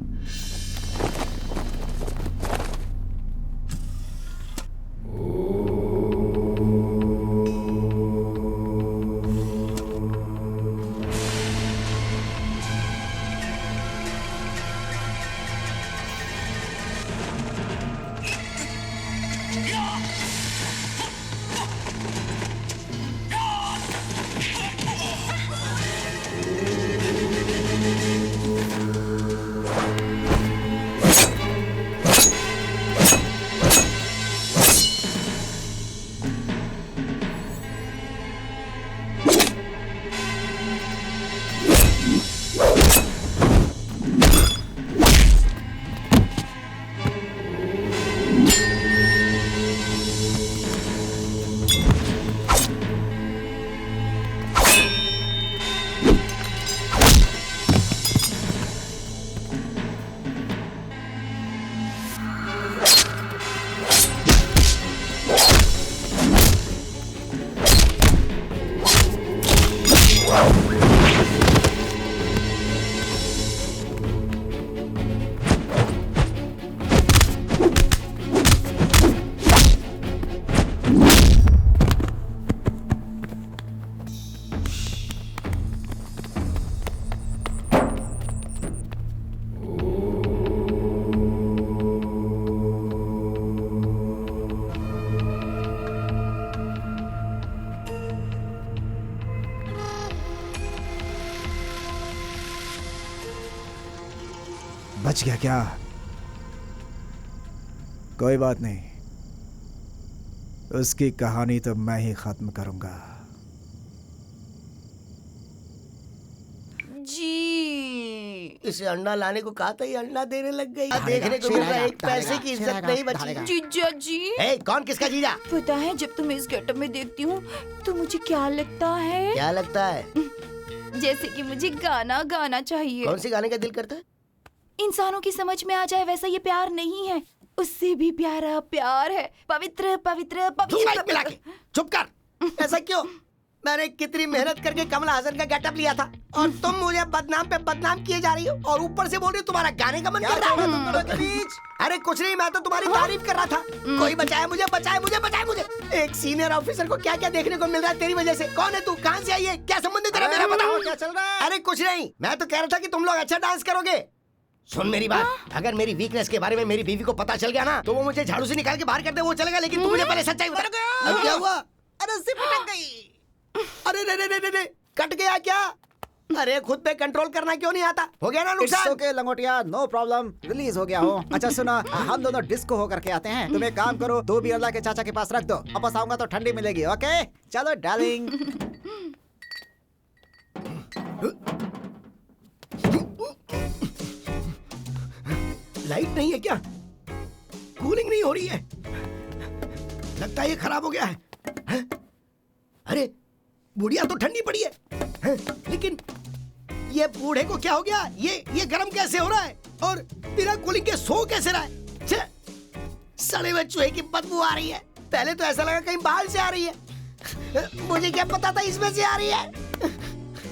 बच गया क्या? कोई बात नहीं, उसकी कहानी तो मैं ही खत्म करूंगा। जी इसे अंडा लाने को कहा था, ये अंडा देने लग गई। देखने को मिल रहा है, एक पैसे की इज्जत नहीं बची। जीजा जी, कौन किसका जीजा? पता है जब तुम्हें इस गेटअप में देखती हूँ तो मुझे क्या लगता है? क्या लगता है? जैसे कि मुझे गाना गाना चाहिए। कौन सी गाने का दिल करता है? इंसानों की समझ में आ जाए वैसा ये प्यार नहीं है, उससे भी प्यारा प्यार है। पवित्र पवित्र पवित्र। मिला के चुप कर। ऐसा क्यों? मैंने कितनी मेहनत करके कमला हसन का गेटअप लिया था और तुम मुझे बदनाम पे बदनाम किए जा रही हो और ऊपर से बोल रही हो तुम्हारा गाने का मन कर रहा है। अरे कुछ नहीं, मैं तो तुम्हारी तारीफ कर रहा था। कोई बचाए मुझे, बचाए मुझे, बचाए मुझे। एक सीनियर ऑफिसर को क्या क्या देखने को मिल रहा है तेरी वजह से। कौन है तू, कहाँ से आई है, क्या संबंध है तेरा मेरा, बताओ क्या चल रहा है। अरे कुछ नहीं, मैं तो कह रहा था कि तुम लोग अच्छा डांस करोगे। सुन मेरी बात, अगर मेरी वीकनेस के बारे में मेरी बीवी को पता चल गया ना तो वो मुझे झाड़ू से निकाल के बाहर कर दे, वो चलेगा। लेकिन तू मुझे पहले सच्चाई बता। अब क्या हुआ? अरे सिर्फ अटक गई। अरे रे रे रे रे, कट गया क्या? अरे खुद पे कंट्रोल करना क्यों नहीं आता? हो गया ना नुकसान? ओके लंगोटिया, नो प्रॉब्लम, रिलीज हो गया हो। अच्छा सुना, हम दोनों डिस्को होकर के आते हैं। तुम एक काम करो, 2 बियर ला के चाचा के पास रख दो, वापस आऊंगा तो ठंडी मिलेगी। ओके चलो डार्लिंग। लाइट नहीं है क्या? कूलिंग नहीं हो रही है, लगता है ये खराब हो गया है। अरे बुढ़िया तो ठंडी पड़ी है, लेकिन ये बूढ़े को क्या हो गया? ये गर्म कैसे हो रहा है और बिना कूलिंग के सो कैसे रहा है? छे, सड़े हुए चूहे की बदबू आ रही है। पहले तो ऐसा लगा कहीं बाहर से आ रही है, मुझे क्या पता था इसमें से आ रही है।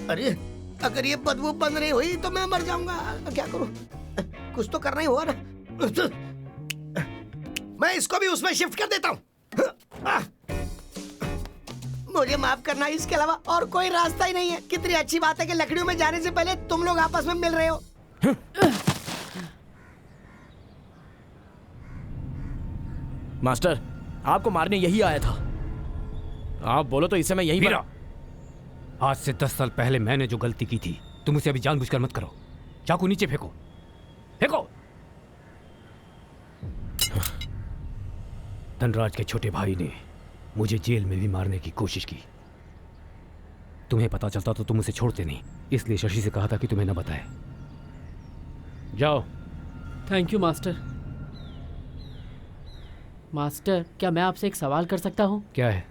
अरे अगर ये बदबू बंद नहीं हुई तो मैं मर जाऊंगा। क्या करूं? कुछ तो करना ही हुआ ना। मैं इसको भी उसमें शिफ्ट कर देता हूं। मुझे माफ करना, इसके अलावा और कोई रास्ता ही नहीं है। कितनी अच्छी बात है कि लकड़ियों में जाने से पहले तुम लोग आपस में मिल रहे हो। मास्टर, आपको मारने यही आया था। आप बोलो तो इसे मैं यही वीरा, आज से 10 साल पहले मैंने जो गलती की थी तुम उसे अभी जानबूझकर मत करो। चाकू नीचे फेंको, फेंको। धनराज के छोटे भाई ने मुझे जेल में भी मारने की कोशिश की। तुम्हें पता चलता तो तुम उसे छोड़ते नहीं, इसलिए शशि से कहा था कि तुम्हें न बताए। जाओ। Thank you master. मास्टर, क्या मैं आपसे एक सवाल कर सकता हूँ? क्या है?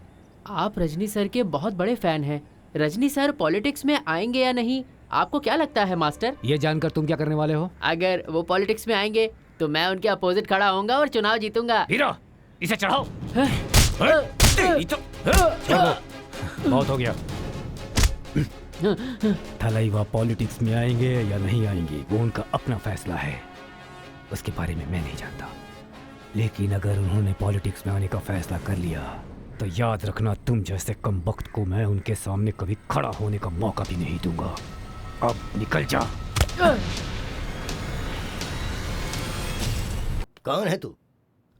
आप रजनी सर के बहुत बड़े फैन हैं। रजनी सर पॉलिटिक्स में आएंगे या नहीं, आपको क्या लगता है मास्टर? ये जानकर तुम क्या करने वाले हो? अगर वो पॉलिटिक्स में आएंगे तो मैं उनके अपोजिट खड़ा होऊंगा और चुनाव जीतूंगा। हीरो, इसे चढ़ाओ। बहुत हो गया। थलाइवा पॉलिटिक्स में आएंगे या नहीं आएंगे वो उनका अपना फैसला है, उसके बारे में मैं नहीं जानता। लेकिन अगर उन्होंने पॉलिटिक्स में आने का फैसला कर लिया तो याद रखना, तुम जैसे कमबख्त को मैं उनके सामने कभी खड़ा होने का मौका भी नहीं दूंगा। अब निकल जा। कौन है तू?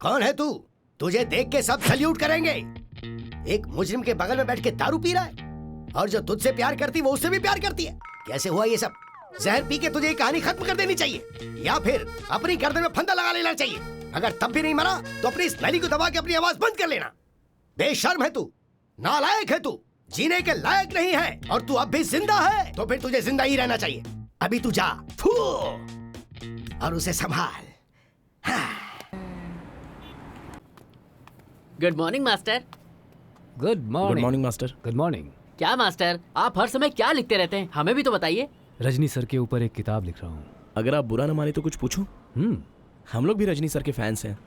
कौन है तू? तुझे देख के सब सल्यूट करेंगे। एक मुजरिम के बगल में बैठ के दारू पी रहा है और जो तुझसे प्यार करती वो उससे भी प्यार करती है। कैसे हुआ ये सब? जहर पी के तुझे ये कहानी खत्म कर देनी चाहिए या फिर अपनी गर्दन में फंदा लगा लेना चाहिए। अगर तब भी नहीं मरा तो अपनी इस नली को दबा के अपनी आवाज बंद कर लेना। बेशर्म है तू, नालायक है तू, जीने के लायक नहीं है और तू अब भी जिंदा है तो फिर तुझे जिंदा ही रहना चाहिए। अभी तू जा और उसे संभाल। Good morning master. Good morning. Morning master. Good morning. क्या मास्टर, आप हर समय क्या लिखते रहते हैं, हमें भी तो बताइए। रजनी सर के ऊपर एक किताब लिख रहा हूँ। अगर आप बुरा न माने तो कुछ पूछूं? हम लोग भी रजनी सर के फैंस हैं।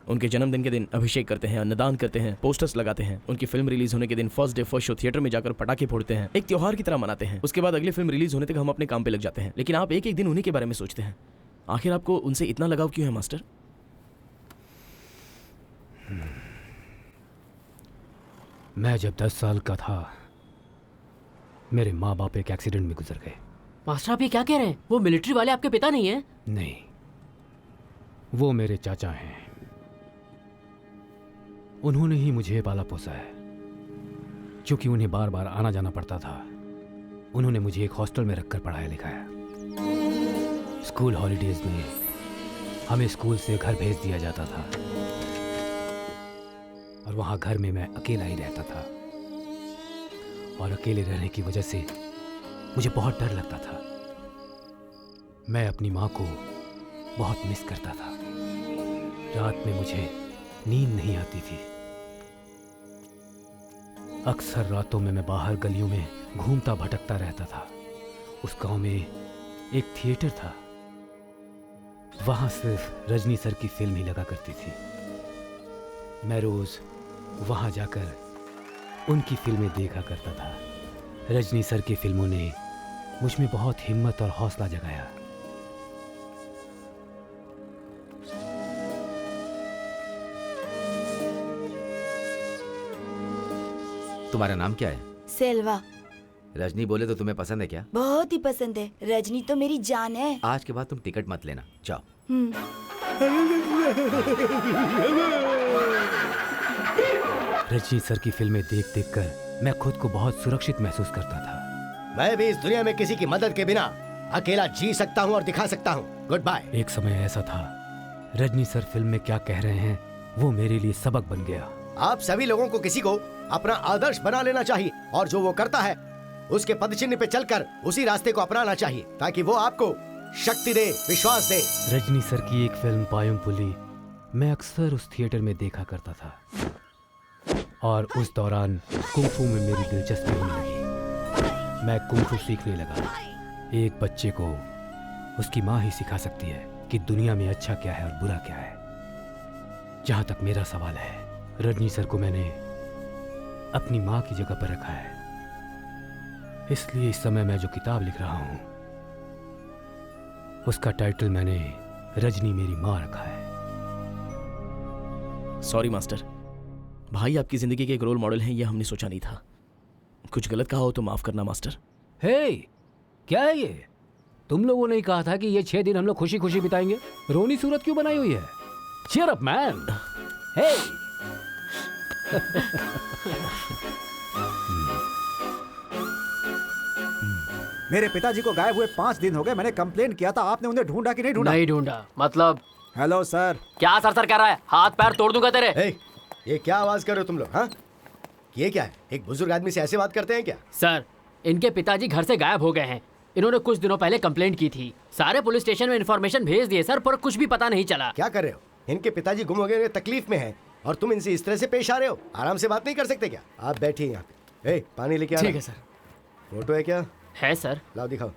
उनके जन्मदिन के दिन अभिषेक करते हैं, अन्नदान करते हैं, पोस्टर्स लगाते हैं। उनकी फिल्म रिलीज होने के दिन first day first show theatre में जाकर पटाखे फोड़ते हैं, एक त्योहार की तरह मनाते हैं। उसके बाद अगली फिल्म रिलीज होने तक हम अपने काम पे लग जाते हैं। लेकिन आप एक एक दिन उन्हीं के बारे में सोचते हैं। आखिर आपको उनसे इतना लगाव क्यों है मास्टर? मैं जब 10 साल का था मेरे माँ बाप एक एक्सीडेंट में गुजर गए। मास्टर आप ये क्या कह रहे हैं? वो मिलिट्री वाले आपके पिता नहीं है? नहीं, वो मेरे चाचा हैं। उन्होंने ही मुझे पाला पोसा है। क्योंकि उन्हें बार बार आना जाना पड़ता था, उन्होंने मुझे एक हॉस्टल में रखकर पढ़ाया लिखाया। स्कूल हॉलीडेज में हमें स्कूल से घर भेज दिया जाता था और वहां घर में मैं अकेला ही रहता था और अकेले रहने की वजह से मुझे बहुत डर लगता था। मैं अपनी माँ को बहुत मिस करता था। रात में मुझे नींद नहीं आती थी। अक्सर रातों में मैं बाहर गलियों में घूमता भटकता रहता था। उस गांव में एक थिएटर था, वहां सिर्फ रजनी सर की फिल्म ही लगा करती थी। मैं रोज वहां जाकर उनकी फिल्में देखा करता था। रजनी सर की फिल्मों ने मुझ में बहुत हिम्मत और हौसला जगाया। तुम्हारा नाम क्या है? सेल्वा। रजनी बोले तो तुम्हें पसंद है क्या? बहुत ही पसंद है। रजनी तो मेरी जान है। आज के बाद तुम टिकट मत लेना, जाओ। रजनी सर की फिल्में देख देख कर मैं खुद को बहुत सुरक्षित महसूस करता था। मैं भी इस दुनिया में किसी की मदद के बिना अकेला जी सकता हूँ और दिखा सकता हूँ। Good bye. एक समय ऐसा था, रजनी सर फिल्म में क्या कह रहे हैं वो मेरे लिए सबक बन गया। आप सभी लोगों को किसी को अपना आदर्श बना लेना चाहिए और जो वो करता है उसके पदचिन्ह पे चलकर उसी रास्ते को अपनाना चाहिए ताकि वो आपको शक्ति दे, विश्वास दे। रजनी सर की एक फिल्म पायम पुली मैं अक्सर उस थिएटर में देखा करता था और उस दौरान कुंफू में मेरी दिलचस्पी होने लगी। मैं कुंफू सीखने लगा। एक बच्चे को उसकी माँ ही सिखा सकती है कि दुनिया में अच्छा क्या है और बुरा क्या है। जहाँ तक मेरा सवाल है, रजनी सर को मैंने अपनी माँ की जगह पर रखा है, इसलिए इस समय मैं जो किताब लिख रहा हूँ उसका टाइटल मैंने रजनी मेरी माँ रखा है। सॉरी मास्टर, भाई आपकी जिंदगी के एक रोल मॉडल हैं, ये हमने सोचा नहीं था। कुछ गलत कहा हो तो माफ करना मास्टर। हे, क्या है ये? तुम लोगों ने ही कहा था कि ये 6 दिन हम लोग खुशी खुशी बिताएंगे। रोनी सूरत क्यों बनाई हुई है? Cheer up, man. Hey. मेरे पिताजी को गायब हुए 5 दिन हो गए। मैंने कंप्लेन किया था, आपने उन्हें ढूंढा कि नहीं ढूंढा? नहीं ढूंढा। मतलब? Hello sir. क्या सर सर कर रहा है? हाथ पैर तोड़ दूंगा तेरे। hey, ये क्या आवाज कर रहे हो तुम लोग? हाँ, ये क्या है? एक बुजुर्ग आदमी से ऐसे बात करते हैं क्या? सर, इनके पिताजी घर से गायब हो गए हैं। इन्होंने कुछ दिनों पहले कंप्लेंट की थी। सारे पुलिस स्टेशन में इंफॉर्मेशन भेज दिए सर, पर कुछ भी पता नहीं चला। क्या कर रहे हो? इनके पिताजी गुम हो गए, तकलीफ में हैं और तुम इनसे इस तरह से पेश आ रहे हो? आराम से बात नहीं कर सकते क्या? आप बैठिए यहाँ पे। पानी लेके आ। ठीक है सर। फोटो है क्या? है सर। लाओ दिखाओ।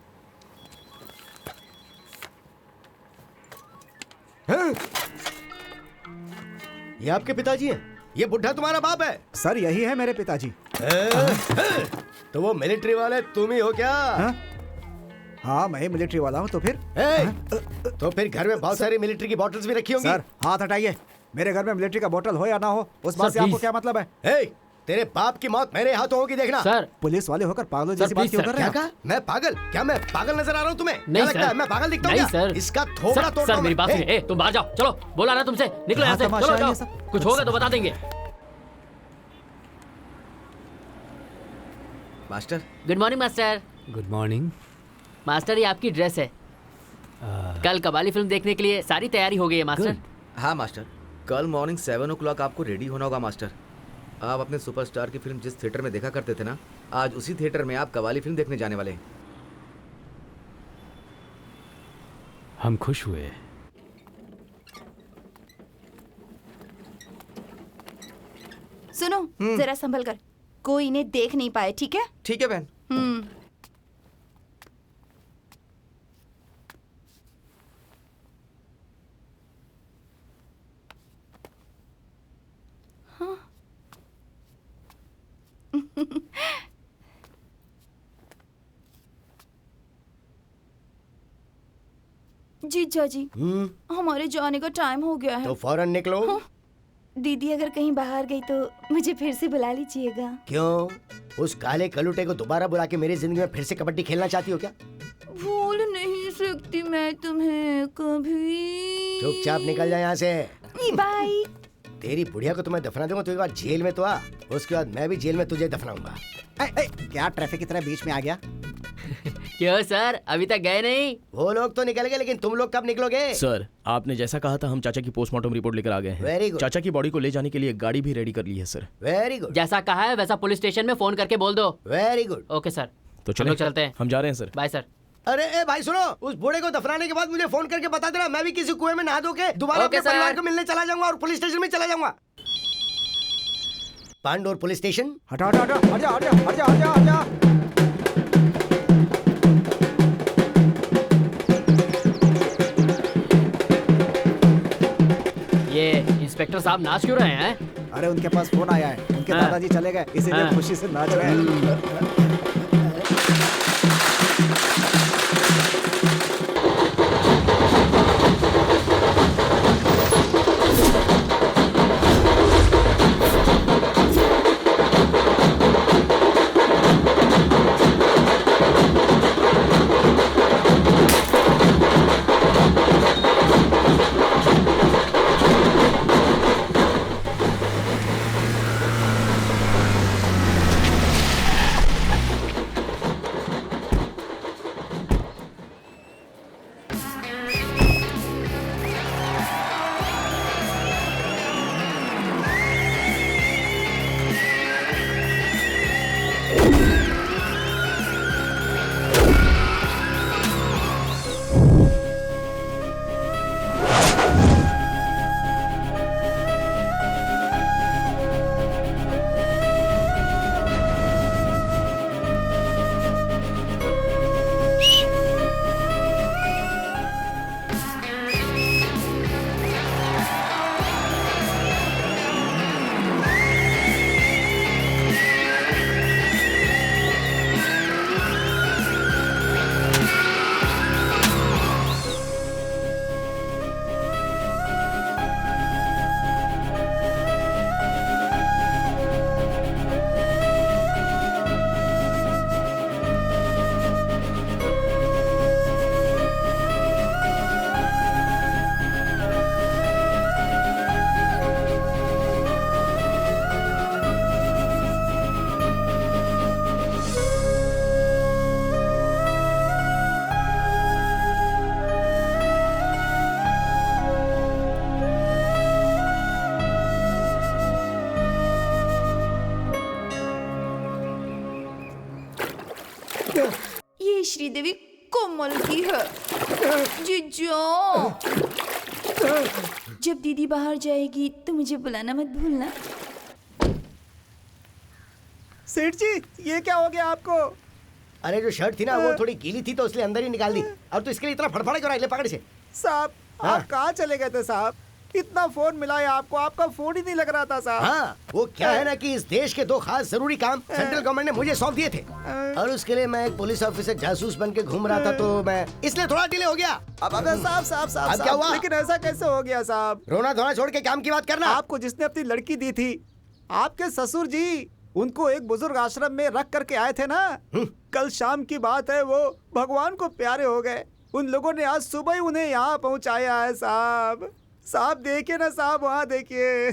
हाँ? ये आपके पिताजी हैं? ये बुढ़ा तुम्हारा बाप है? सर यही है मेरे पिताजी। तो वो मिलिट्री वाले तुम ही हो क्या? हाँ, मैं ही मिलिट्री वाला हूँ। तो फिर तो फिर घर में बहुत सारी मिलिट्री की बॉटल्स भी रखी होंगी। सर हाथ हटाइए। मेरे घर में मिलिट्री का बोतल हो या ना हो, उस बात से आपको क्या मतलब है? तेरे बाप की मौत मेरे हाथों होगी, देखना। सर, पुलिस वाले होकर पागलों जैसी बात क्यों कर रहे हैं? क्या? मैं पागल? क्या मैं पागल नजर आ रहा हूँ तुम्हें? नहीं क्या लगता है मैं पागल दिखता हूँ क्या? सर। इसका थोबड़ा तोड़ सर, मेरी बात सुनिए। तुम बाहर जाओ, चलो। बोला ना तुमसे, निकलो यहाँ से। चलो जाओ, कुछ होगा तो बता देंगे। Master. Good morning master. Good morning master, ये आपकी ड्रेस है। कल कबाली फिल्म देखने के लिए सारी तैयारी हो गई है मास्टर। हाँ मास्टर, कल मॉर्निंग 7 o'clock आपको रेडी होना होगा मास्टर। आप अपने सुपरस्टार की फिल्म जिस थिएटर में देखा करते थे ना, आज उसी थिएटर में आप कवाली फिल्म देखने जाने वाले हैं। हम खुश हुए। सुनो, जरा संभल कर, कोई इन्हें देख नहीं पाए, ठीक है? ठीक है बहन। जीजा जी, हमारे जाने का टाइम हो गया है। तो फौरन निकलो। हाँ? दीदी अगर कहीं बाहर गई तो मुझे फिर से बुला लीजिएगा। क्यों? उस काले कलूटे को दोबारा बुला के मेरी जिंदगी में फिर से कबड्डी खेलना चाहती हो क्या? भूल नहीं सकती मैं तुम्हें कभी। चुपचाप निकल जा यहाँ से। बाय। तेरी बुढ़िया को तो मैं दफना दूंगा, तो एक बार जेल में तो आ, उसके बाद मैं भी जेल में तुझे दफनाऊंगा। क्या ट्रैफिक की तरह बीच में आ गया? क्यों सर, अभी तक गए नहीं? वो लोग तो निकल गए, लेकिन तुम लोग कब निकलोगे? सर, आपने जैसा कहा था हम चाचा की पोस्टमार्टम रिपोर्ट लेकर आ गए हैं। Very good. चाचा की बॉडी को ले जाने के लिए एक गाड़ी भी रेडी कर ली है सर। Very good. जैसा कहा है वैसा पुलिस स्टेशन में फोन करके बोल दो। Very good. ओके सर, तो हम लोग चलते हैं। हम जा रहे हैं सर। Bye sir. अरे ए भाई सुनो, उस बूढ़े को दफनाने के बाद मुझे फोन करके बता देना, मैं भी किसी कुएं में नहा धो के दोबारा अपने परिवार को मिलने चला जाऊंगा और पुलिस स्टेशन में चला जाऊंगा। Pandor police station. हटा हटा हटा, हट जा हट जा हट जा हट जा हट जा। ये इंस्पेक्टर साहब नाच क्यों रहे हैं? अरे उनके पास फोन आया है, उनके दादाजी चले गए, इसीलिए खुशी से नाच रहे हैं। ये श्रीदेवी कोमल की है। जीजू, जब दीदी बाहर जाएगी तो मुझे बुलाना मत भूलना। सेठ जी, ये क्या हो गया आपको? अरे जो शर्ट थी ना वो थोड़ी गीली थी तो इसलिए अंदर ही निकाल दी। और तू इसके लिए इतना फड़फड़ा क्यों रहा है? ले पकड़ से। साहब, हाँ? आप कहाँ चले गए थे साहब? इतना फोन मिलाया आपको, आपका फोन ही नहीं लग रहा था साहब। हाँ, वो क्या है ना कि इस देश के 2 खास जरूरी काम सेंट्रल गवर्नमेंट ने मुझे सौंप दिए थे और उसके लिए मैं एक पुलिस ऑफिसर जासूस बन के घूम रहा था, तो मैं इसलिए थोड़ा डिले हो गया। अब साहब साहब साहब अब क्या हुआ? लेकिन ऐसा कैसे हो गया साहब? रोना धोना छोड़ के काम की बात करना। आपको जिसने अपनी लड़की दी थी, आपके ससुर जी, उनको एक बुजुर्ग आश्रम में रख करके आए थे ना। कल शाम की बात है, वो भगवान को प्यारे हो गए। उन लोगों ने आज सुबह ही उन्हें यहाँ पहुँचाया है साहब। साहब देखिए ना साहब, वहाँ देखिए।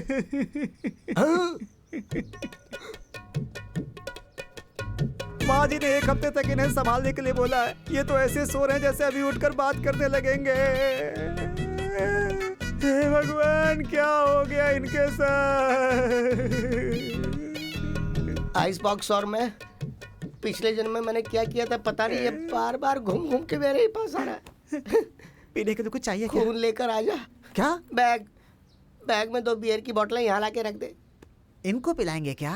माँ जी ने 1 हफ्ते तक इन्हें संभालने के लिए बोला है। ये तो ऐसे सो रहे हैं जैसे अभी उठकर बात करने लगेंगे। हे भगवान, क्या हो गया इनके साथ? आइस बॉक्स और मैं पिछले जन्म में मैंने क्या किया था पता नहीं, ये बार बार घूम घूम के मेरे ही पास आ रहा है। पीने के लिए कुछ चाहिए क्या? खून लेकर आ जा। क्या? बैग में 2 बियर की बोतलें यहाँ ला के रख दे। इनको पिलाएंगे क्या?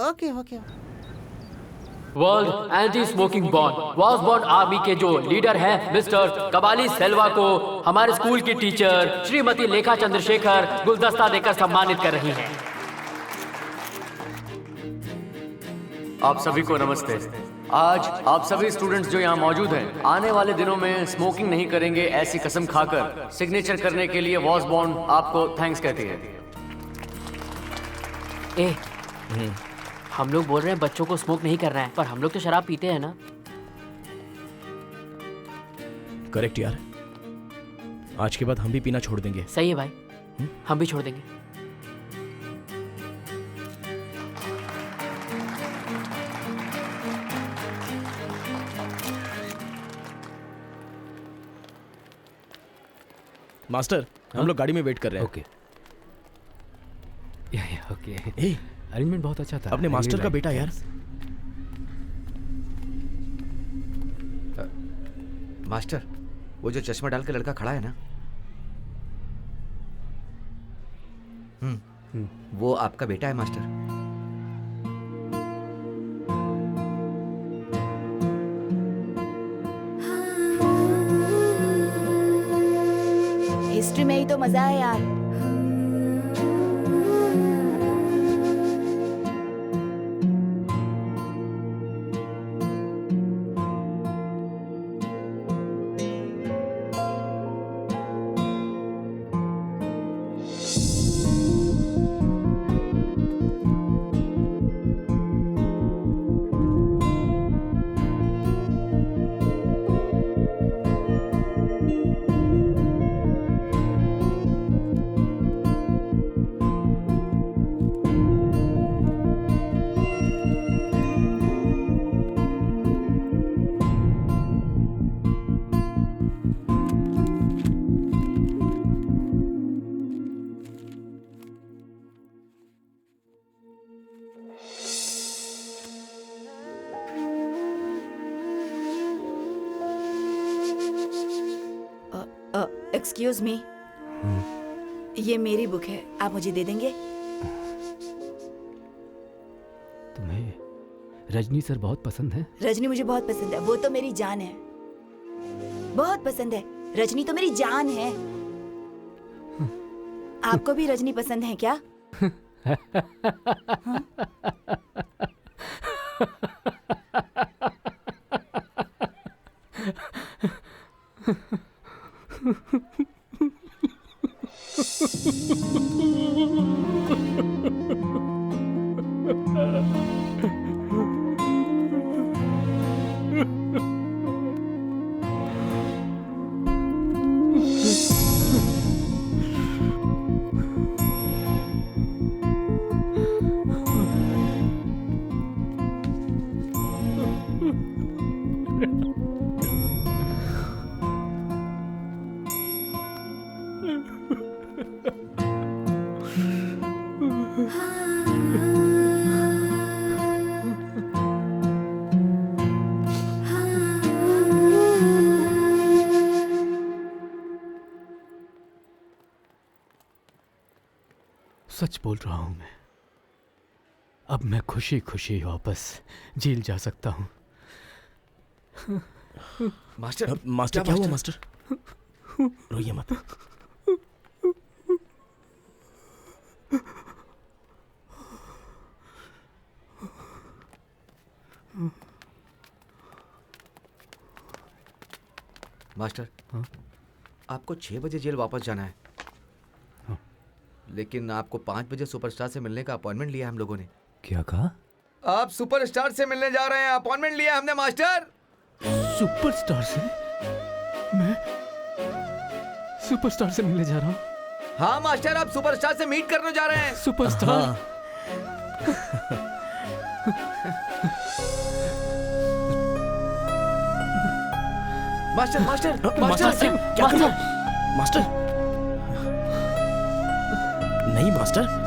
Okay okay. World anti smoking बॉन्ड वॉसबॉन्ड आर्मी के जो लीडर हैं मिस्टर कबाली सेल्वा को हमारे स्कूल की टीचर श्रीमती लेखा चंद्रशेखर गुलदस्ता देकर सम्मानित कर रही हैं। आप सभी को नमस्ते। आज आप सभी स्टूडेंट्स जो यहाँ मौजूद हैं, आने वाले दिनों में स्मोकिंग नहीं करेंगे ऐसी कसम खाकर सिग्नेचर करने के लिए वॉसबॉन्ड आपको थैंक्स कहती है। हम लोग बोल रहे हैं बच्चों को स्मोक नहीं करना है, पर हम लोग तो शराब पीते हैं ना। करेक्ट यार, आज के बाद हम भी पीना छोड़ देंगे। सही है भाई, हम भी छोड़ देंगे। मास्टर, हम लोग गाड़ी में वेट कर रहे हैं। Okay okay. ए, अरेंजमेंट बहुत अच्छा था। अपने मास्टर का बेटा यार। मास्टर, वो जो चश्मा डाल के लड़का खड़ा है ना, वो आपका बेटा है मास्टर। हिस्ट्री में ही तो मजा है यार। एक्सक्यूज मी, ये मेरी बुक है, आप मुझे दे देंगे? तुम्हें रजनी सर बहुत पसंद है? रजनी मुझे बहुत पसंद है, वो तो मेरी जान है। बहुत पसंद है, रजनी तो मेरी जान है। आपको भी रजनी पसंद है क्या? सच बोल रहा हूं मैं। अब मैं खुशी खुशी वापस जेल जा सकता हूं। मास्टर, मास्टर क्या हुआ मास्टर? रोइए मत। मास्टर, आपको 6 बजे जेल वापस जाना है, लेकिन आपको 5 बजे सुपरस्टार से मिलने का अपॉइंटमेंट लिया है हम लोगों ने। क्या कहा? आप सुपरस्टार से मिलने जा रहे हैं, अपॉइंटमेंट लिया है हमने मास्टर। सुपरस्टार से? मैं सुपरस्टार से मिलने जा रहा हूं? हाँ मास्टर, आप सुपरस्टार से मीट करने जा रहे हैं। सुपरस्टार? मास्टर मास्टर मास्टर क्या कर रहे हो? मास्टर नहीं मास्टर।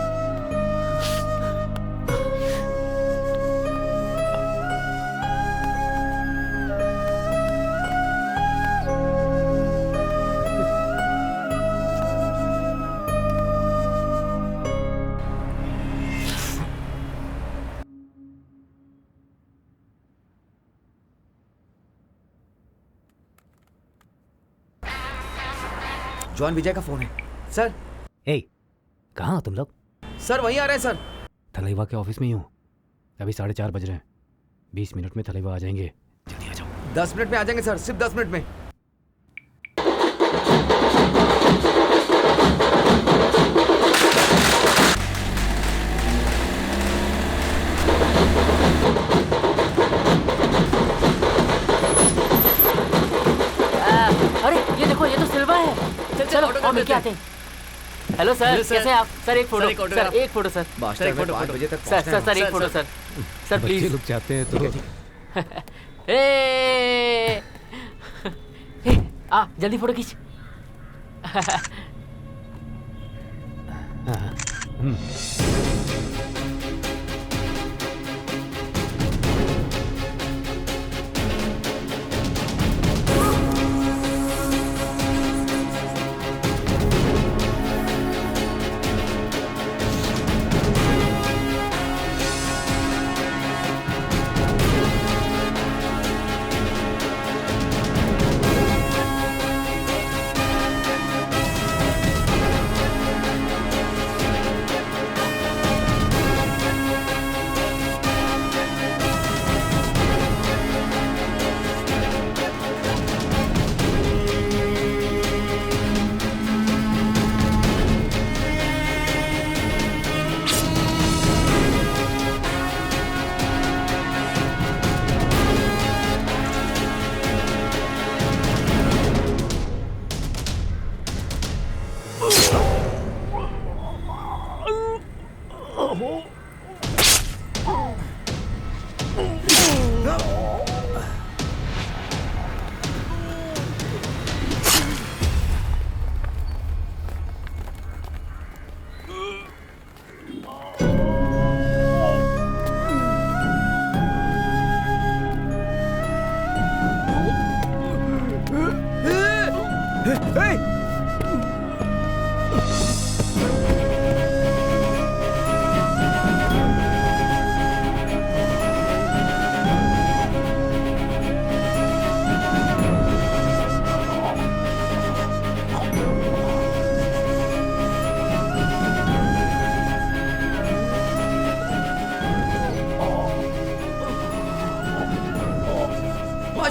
जॉन विजय का फोन है सर। ए, कहाँ हो तुम लोग? सर वहीं आ रहे हैं सर। थलैवा के ऑफिस में ही हूँ। अभी 4:30 बज रहे हैं। 20 मिनट में थलैवा आ जाएंगे, जल्दी आ जाओ। 10 मिनट में आ जाएंगे सर, सिर्फ 10 मिनट में। अरे ये देखो, ये तो सिल्वा है। चलो और मिलके आते हैं। हेलो सर, कैसे हैं आप? सर एक फोटो, सर एक फोटो सर। मास्टर में 5 बजे तक सर सर सर एक फोटो सर। सर बच्चे प्लीज। लोग चाहते हैं तो ए आ जल्दी फोटो खींच।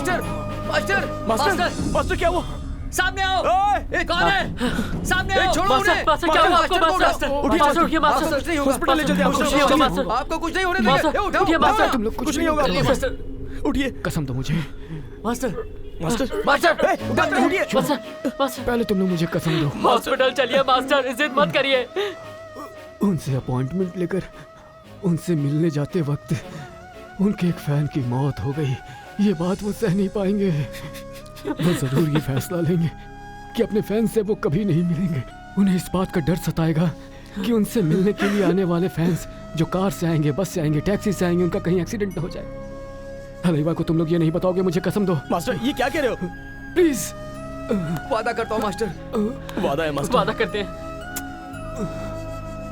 मास्टर मास्टर मास्टर मास्टर क्या हुआ? सामने आओ। ओए! कौन है? सामने आओ। छोड़ो मास्टर, उन्हें। मास्टर, क्या हुआ आपको? मास्टर, उठिए, मास्टर, उठिए, मास्टर। कुछ नहीं होगा। हॉस्पिटल ले चलते हैं, कुछ नहीं होगा, मास्टर। आपको कुछ नहीं होने मास्टर, देंगे। उठाओ, उठिए, मास्टर। तुम लोग कुछ नहीं होगा। चलिए, मास्टर। उठिए कसम दो मुझे, मास्टर, मास्टर मास्टर, मास्टर उठिए। Master, master. पहले तुम लोग मुझे कसम दो। हॉस्पिटल चलिए मास्टर, जिद मत करिए। उनसे अपॉइंटमेंट लेकर उनसे मिलने जाते वक्त उनके एक फैन की मौत हो गई। ये बात वो सह नहीं पाएंगे। वो जरूर ये फैसला लेंगे कि अपने फैन से वो कभी नहीं मिलेंगे। उन्हें इस बात का डर सताएगा कि उनसे मिलने के लिए आने वाले फैंस जो कार से आएंगे, बस से आएंगे, टैक्सी से आएंगे, उनका कहीं एक्सीडेंट ना हो जाए। हलैवा को तुम लोग ये नहीं बताओगे, मुझे कसम दो। मास्टर ये क्या कह रहे हो? प्लीज। वादा करता हूँ मास्टर। वादा है मास्टर। वादा करते हैं।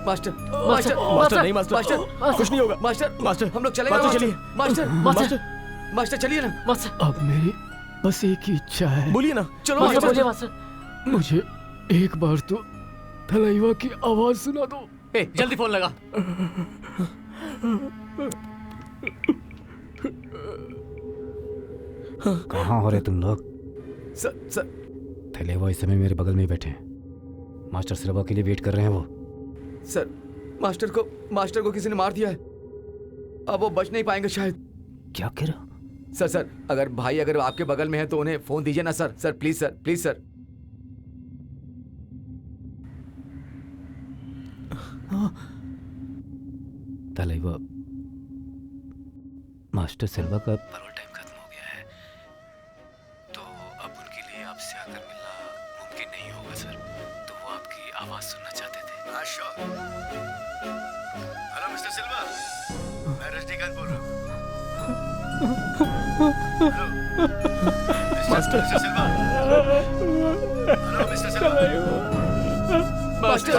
मास्टर मास्टर, मास्टर नहीं मास्टर, मास्टर कुछ नहीं होगा। मास्टर मास्टर हम लोग चलेंगे। मास्टर चलिए। मास्टर मास्टर, मास्टर चलिए ना। मास्टर, अब मेरी बस एक ही इच्छा है, बोलिए ना। चलो मास्टर, बोलिए मास्टर। मास्टर। मुझे एक बार तो थलैवा की आवाज सुना दो। ए, जल्दी फोन लगा। कहाँ हो रहे तुम लोग? सर थलैवा इस समय मेरे बगल में ही बैठे हैं। मास्टर सिल्वा के लिए वेट कर रहे हैं वो। सर मास्टर को किसी ने मार दिया है। अब वो बच नहीं पाएंगे शायद। क्या कह रहे हो? सर अगर भाई अगर आपके बगल में है तो उन्हें फोन दीजिए ना sir please sir. Thalaiva, master सिल्वा का पैरोल टाइम खत्म हो गया है, तो अब उनके लिए आपसे आकर मिलना मुमकिन नहीं होगा सर। तो वो आपकी आवाज सुनना चाहते थे। हेलो मिस्टर सिल्वा, मैं रजनीकांत बोल रहा हूँ। मास्टर सिल्वा, हेलो मिस्टर सिल्वा। मास्टर